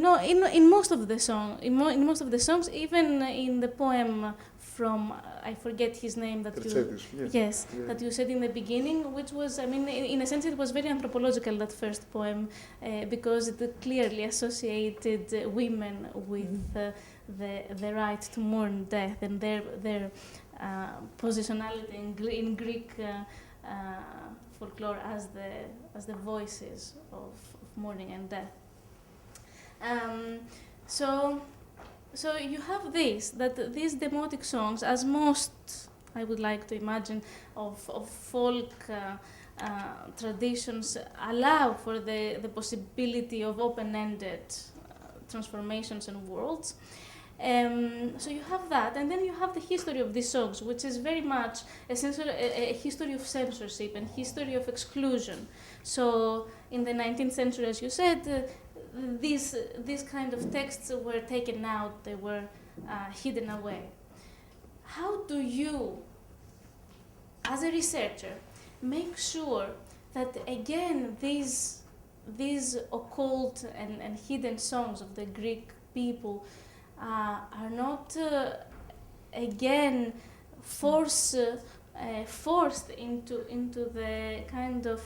most of the songs, even in the poem from, I forget his name, that that you said in the beginning, which was, in a sense it was very anthropological, that first poem, because it clearly associated women with the right to mourn death and their positionality in Greek folklore as the voices of mourning and death. So you have these demotic songs, as most, I would like to imagine, of folk traditions allow for the possibility of open-ended transformations and worlds. So you have that, and then you have the history of these songs, which is very much a history of censorship and history of exclusion. So in the 19th century, as you said, these kind of texts were taken out, they were hidden away. How do you, as a researcher, make sure that, again, these occult and hidden songs of the Greek people are not, again, forced into the kind of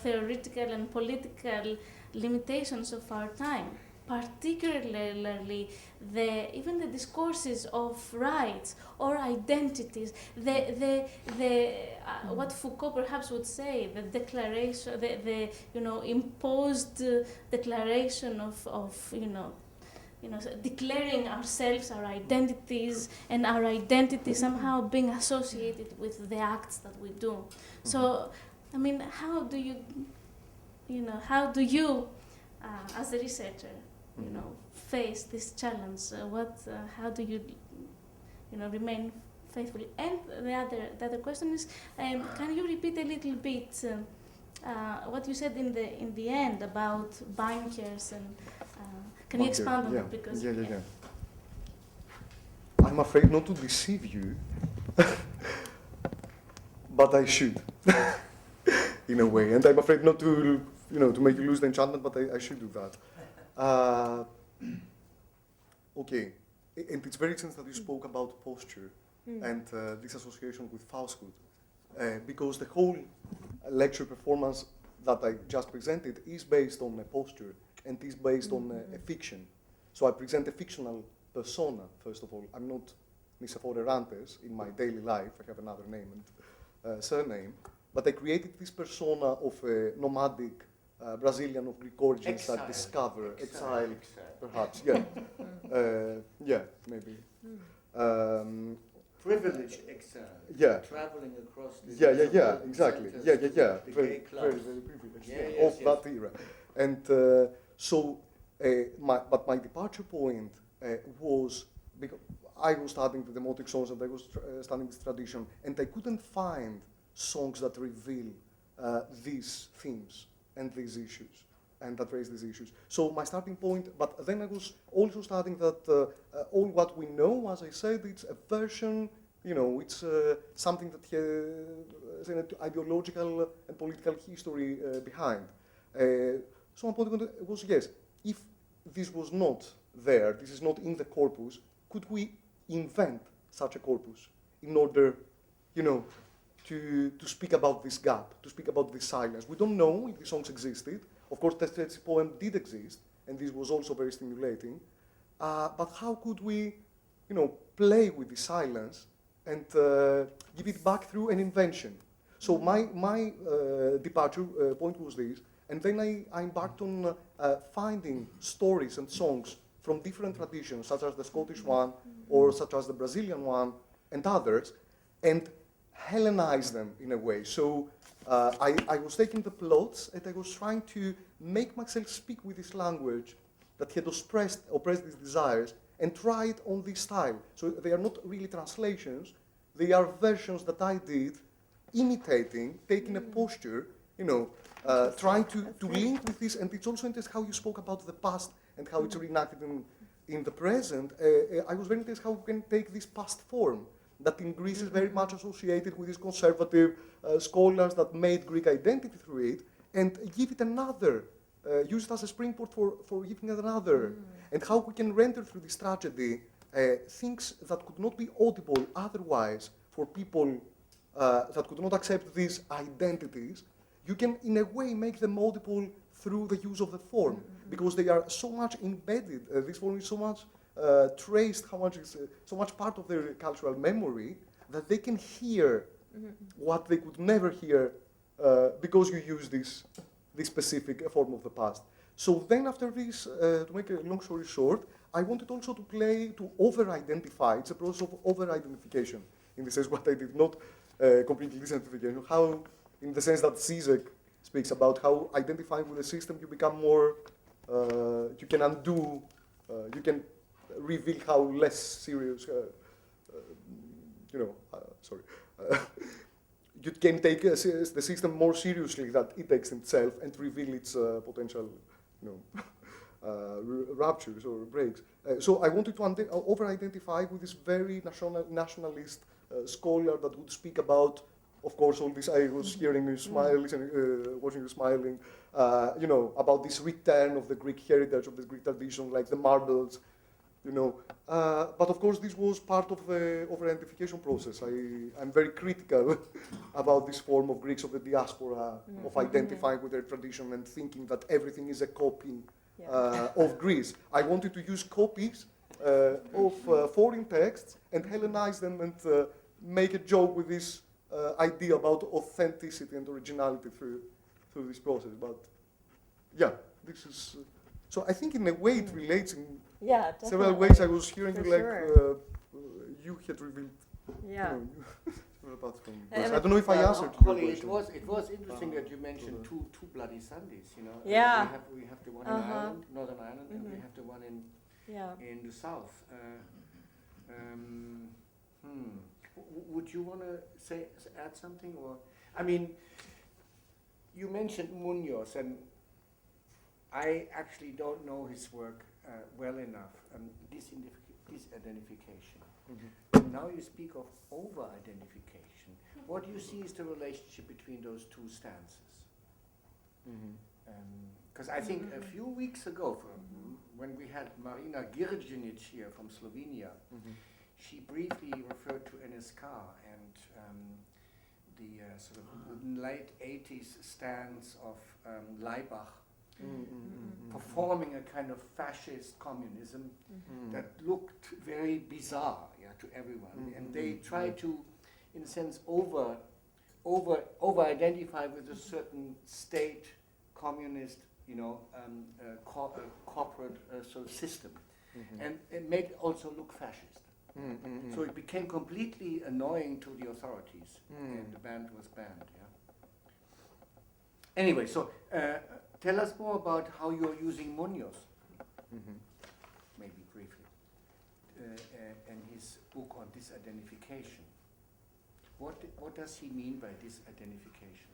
theoretical and political limitations of our time, particularly even the discourses of rights or identities, what Foucault perhaps would say, the declaration, the imposed declaration of declaring ourselves, our identities, and our identity somehow being associated with the acts that we do. So, I mean, how do you, as a researcher, face this challenge? How do you, remain faithful? And the other question is, can you repeat a little bit what you said in the end about bankers and? Can you expand on that? Because yeah. I'm afraid not to deceive you, but I should, in a way. And I'm afraid not to, to make you lose the enchantment, but I should do that. Okay, and it's very interesting that you spoke about posture and this association with falsehood, because the whole lecture performance that I just presented is based on a posture and is based on a fiction. So I present a fictional persona, first of all. I'm not Nicephor N.Herrantes in my daily life. I have another name and surname. But I created this persona of a nomadic Brazilian of Greek origins that discover, exile, perhaps, yeah, maybe. Privileged exile. Yeah. Traveling across the Yeah, exactly. Yeah. Very privileged. Of that era. And so, but my departure point was because I was studying the demotic songs and I was studying this tradition, and I couldn't find songs that reveal these themes and these issues, and that raise these issues. So my starting point, but then I was also studying that all what we know, as I said, it's a version, it's something that has an ideological and political history behind. So my point was, yes, if this was not there, this is not in the corpus, could we invent such a corpus in order, to speak about this gap, to speak about this silence? We don't know if the songs existed. Of course, this poem did exist, and this was also very stimulating. But how could we, play with the silence and give it back through an invention? So my departure point was this. And then I embarked on finding stories and songs from different traditions, such as the Scottish one, or such as the Brazilian one, and others, and Hellenize them in a way. So I was taking the plots, and I was trying to make myself speak with this language that had oppressed these desires, and try it on this style. So they are not really translations, they are versions that I did, imitating, taking a posture, trying to link with this. And it's also interesting how you spoke about the past and how it's reenacted in the present. I was very interested how we can take this past form that in Greece is very much associated with these conservative scholars that made Greek identity through it, and give it another, use it as a springboard for giving it another. And how we can render through this tragedy things that could not be audible otherwise for people that could not accept these identities. You can, in a way, make them audible through the use of the form, because they are so much embedded. This form is so much traced, how much is so much part of their cultural memory, that they can hear what they could never hear because you use this specific form of the past. So then after this, to make a long story short, I wanted also to over-identify. It's a process of over-identification, in the sense what I did, not completely disidentification. How, in the sense that Zizek speaks about how identifying with the system, you become more, you can undo, you can reveal how less serious, you can take the system more seriously that it takes itself and reveal its potential, ruptures or breaks. So I wanted to over-identify with this very nationalist scholar that would speak about, of course, all this. I was hearing you smile, watching you smiling, about this return of the Greek heritage, of the Greek tradition, like the marbles, But of course, this was part of the over-identification process. I'm very critical about this form of Greeks of the diaspora, of identifying with their tradition and thinking that everything is a copy of Greece. I wanted to use copies of foreign texts and Hellenize them and make a joke with this idea about authenticity and originality through this process. But yeah, this is. So I think in a way it relates in several ways. I was hearing you had revealed. Yeah. I don't know if I answered your question. It was interesting that you mentioned two bloody Sundays. Yeah. We have the one in Ireland, Northern Ireland, and we have the one in the south. Would you want to add something, or I mean, you mentioned Munoz, and I actually don't know his work well enough. Disidentification. And now you speak of over-identification. What do you see is the relationship between those two stances? Because I think a few weeks ago, when we had Marina Girjinic here from Slovenia, she briefly referred to NSK and the sort of late 80s stance of Leibach, performing a kind of fascist communism that looked very bizarre to everyone. And they tried to, in a sense, over-identify with a certain state, communist, corporate sort of system, and it made it also look fascist. So it became completely annoying to the authorities, and the band was banned. Anyway, so tell us more about how you're using Munoz, maybe briefly, and his book on disidentification. What does he mean by disidentification?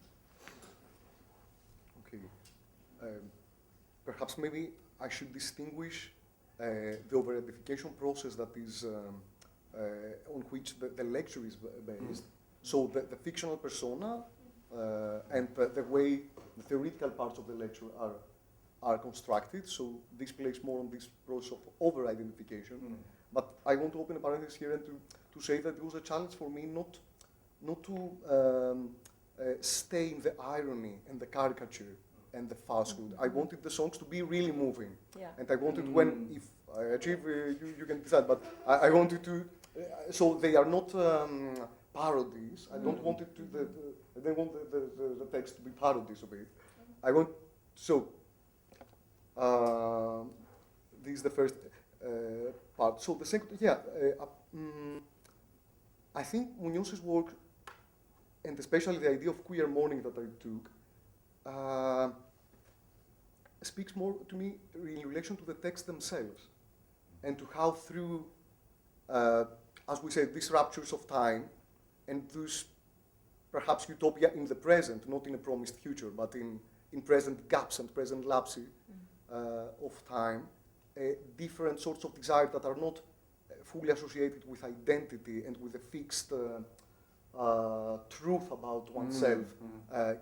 Okay. Perhaps maybe I should distinguish the over-identification process that is on which the lecture is based. So the fictional persona and the way the theoretical parts of the lecture are constructed. So this plays more on this process of over-identification. But I want to open a parenthesis here and to say that it was a challenge for me not to stay in the irony and the caricature and the falsehood. I wanted the songs to be really moving. And I wanted if I achieve, you can decide, but I wanted to, so they are not parodies. I don't want it to, I don't want the text to be parodies of it. I want, so, this is the first part. So the second, I think Munoz's work, and especially the idea of queer mourning that I took, speaks more to me in relation to the texts themselves, and to how through, as we said, these ruptures of time, and those perhaps utopia in the present, not in a promised future, but in present gaps and present lapses of time, different sorts of desires that are not fully associated with identity and with a fixed truth about oneself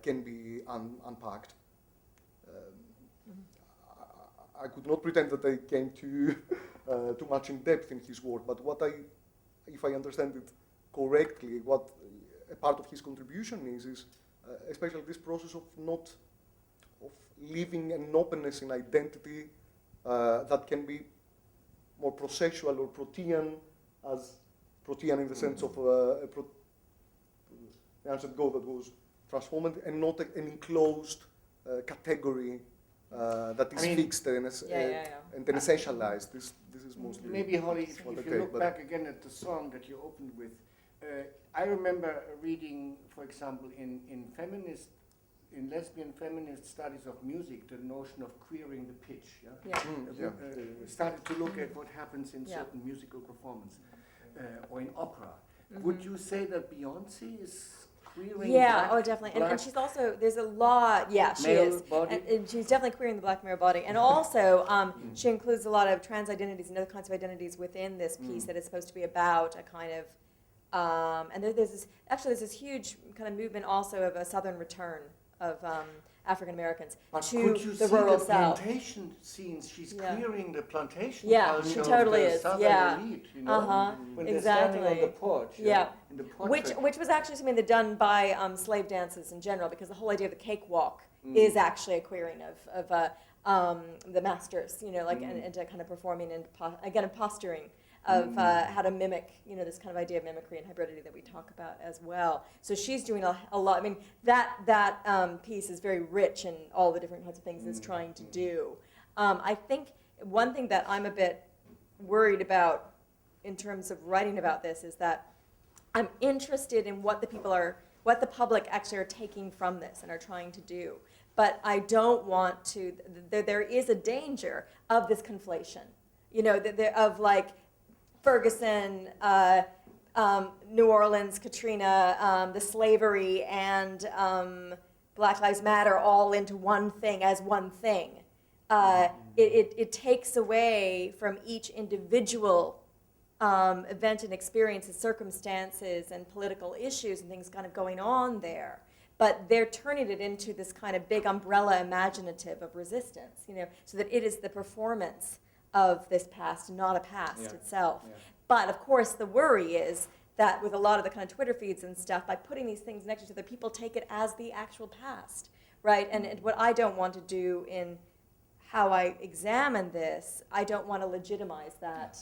can be unpacked. I could not pretend that I came too much in depth in his work, but if I understand it correctly, what a part of his contribution is especially this process of living an openness in identity that can be more processual or protean, as protean in the sense of the ancient god that was transformed and not an enclosed category that is fixed and then essentialized. This is mostly. Maybe, Holly, if what you I take, look back again at the song that you opened with, I remember reading, for example, in lesbian feminist studies of music, the notion of queering the pitch. Started to look at what happens in certain musical performance or in opera. Would you say that Beyoncé is queering? Yeah, definitely. And she's also, there's a lot, she is. And she's definitely queering the black male body. And also, she includes a lot of trans identities and other kinds of identities within this piece that is supposed to be about a kind of, and there's this huge kind of movement also of a southern return of African Americans to the rural South. Plantation scenes, she's queering the plantation culture she totally of the is. Southern elite, you know, when they're standing on the porch. In the which was actually something that done by slave dances in general, because the whole idea of the cakewalk is actually a queering of the masters, you know, like and to kind of performing and again posturing of how to mimic, you know, this kind of idea of mimicry and hybridity that we talk about as well. So she's doing a lot. I mean, that piece is very rich in all the different kinds of things it's trying to do. I think one thing that I'm a bit worried about in terms of writing about this is that I'm interested in what the public actually are taking from this and are trying to do. But I don't want to, there is a danger of this conflation, you know, of like, Ferguson, New Orleans, Katrina, the slavery, and Black Lives Matter all into one thing as one thing. It takes away from each individual event and experiences, circumstances, and political issues and things kind of going on there. But they're turning it into this kind of big umbrella imaginative of resistance, you know, so that it is the performance of this past, not a past itself. But of course, the worry is that with a lot of the kind of Twitter feeds and stuff, by putting these things next to each other, people take it as the actual past, right? And what I don't want to do in how I examine this, I don't want to legitimize that,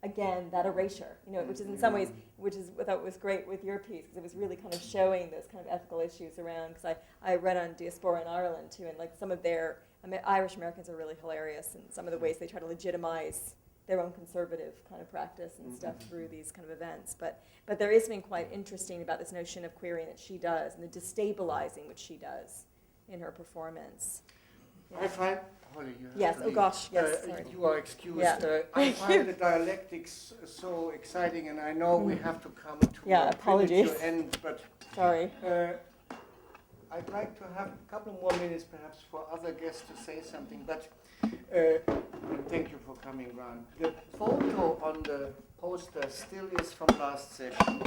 again, that erasure, you know, which is in some ways, which is what I thought was great with your piece, because it was really kind of showing those kind of ethical issues around, because I read on diaspora in Ireland too, and like some of their, Irish Americans are really hilarious in some of the ways they try to legitimize their own conservative kind of practice and stuff through these kind of events. But there is something quite interesting about this notion of queering that she does and the destabilizing which she does in her performance. I find, Holly, you have yes, to oh leave. gosh, yes, sorry. You are excused. Yeah. I find the dialectics so exciting, and I know we have to come to a apologies. premature end, but Sorry. I'd like to have a couple more minutes perhaps for other guests to say something, but thank you for coming round. The photo on the poster still is from last session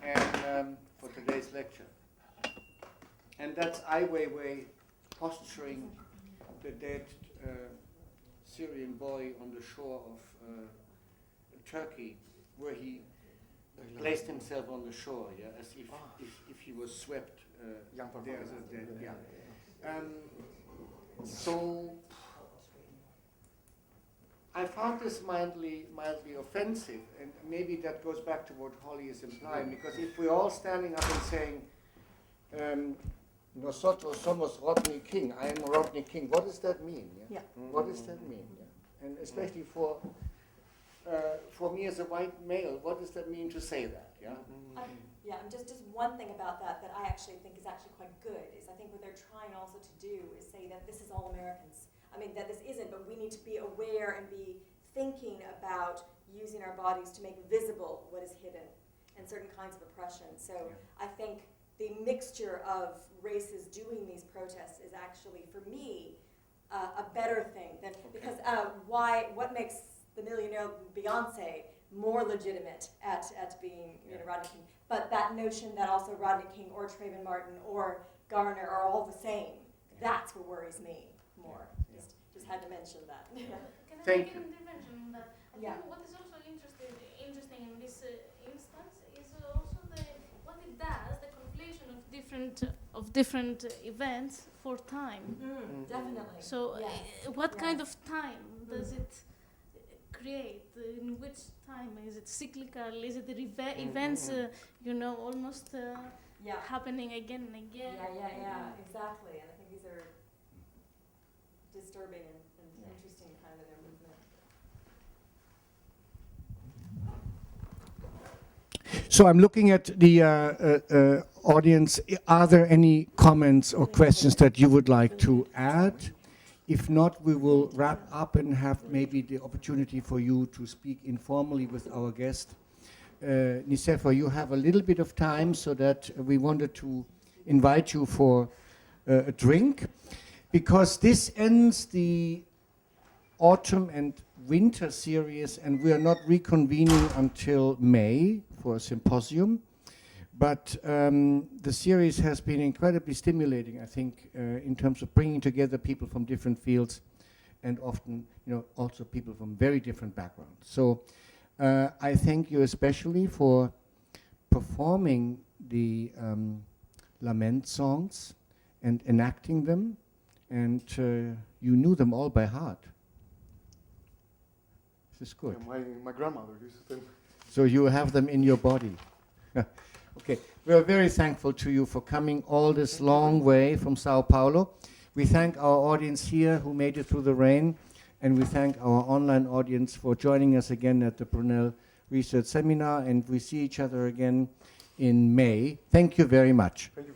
and for today's lecture. And that's Ai Weiwei posturing the dead Syrian boy on the shore of Turkey, where he placed himself on the shore, as if he was swept there as a dead. So I found this mildly offensive, and maybe that goes back to what Holly is implying, because if we're all standing up and saying, nosotros somos Rodney King, I am Rodney King, what does that mean? What does that mean? And especially for me as a white male, what does that mean to say that? And just one thing about that I actually think is actually quite good is I think what they're trying also to do is say that this is all Americans. I mean, that this isn't, but we need to be aware and be thinking about using our bodies to make visible what is hidden and certain kinds of oppression. So I think the mixture of races doing these protests is actually, for me, a better thing than, because what makes the millionaire Beyoncé more legitimate at being Rodney King, but that notion that also Rodney King or Trayvon Martin or Garner are all the same, that's what worries me more. Just had to mention that. Can I Thank make you. an intervention on that? I think what is also interesting in this instance is also what it does, the conflation of different events for time. Definitely. So what kind of time does it create? In which time? Is it cyclical? Is it the events, almost Yeah. happening again and again. Exactly. And I think these are disturbing and interesting kind of their movement. So I'm looking at the audience. Are there any comments or questions that you would like to add? If not, we will wrap up and have maybe the opportunity for you to speak informally with our guest. Nicephor, you have a little bit of time, so that we wanted to invite you for a drink, because this ends the autumn and winter series, and we are not reconvening until May for a symposium. But the series has been incredibly stimulating, I think, in terms of bringing together people from different fields, and often, also people from very different backgrounds. So I thank you especially for performing the Lament songs and enacting them, and you knew them all by heart. This is good. Yeah, my grandmother used to tell me. So you have them in your body. Okay, we are very thankful to you for coming all this long way from Sao Paulo. We thank our audience here who made it through the rain, and we thank our online audience for joining us again at the Brunel Research Seminar, and we see each other again in May. Thank you very much. Thank you.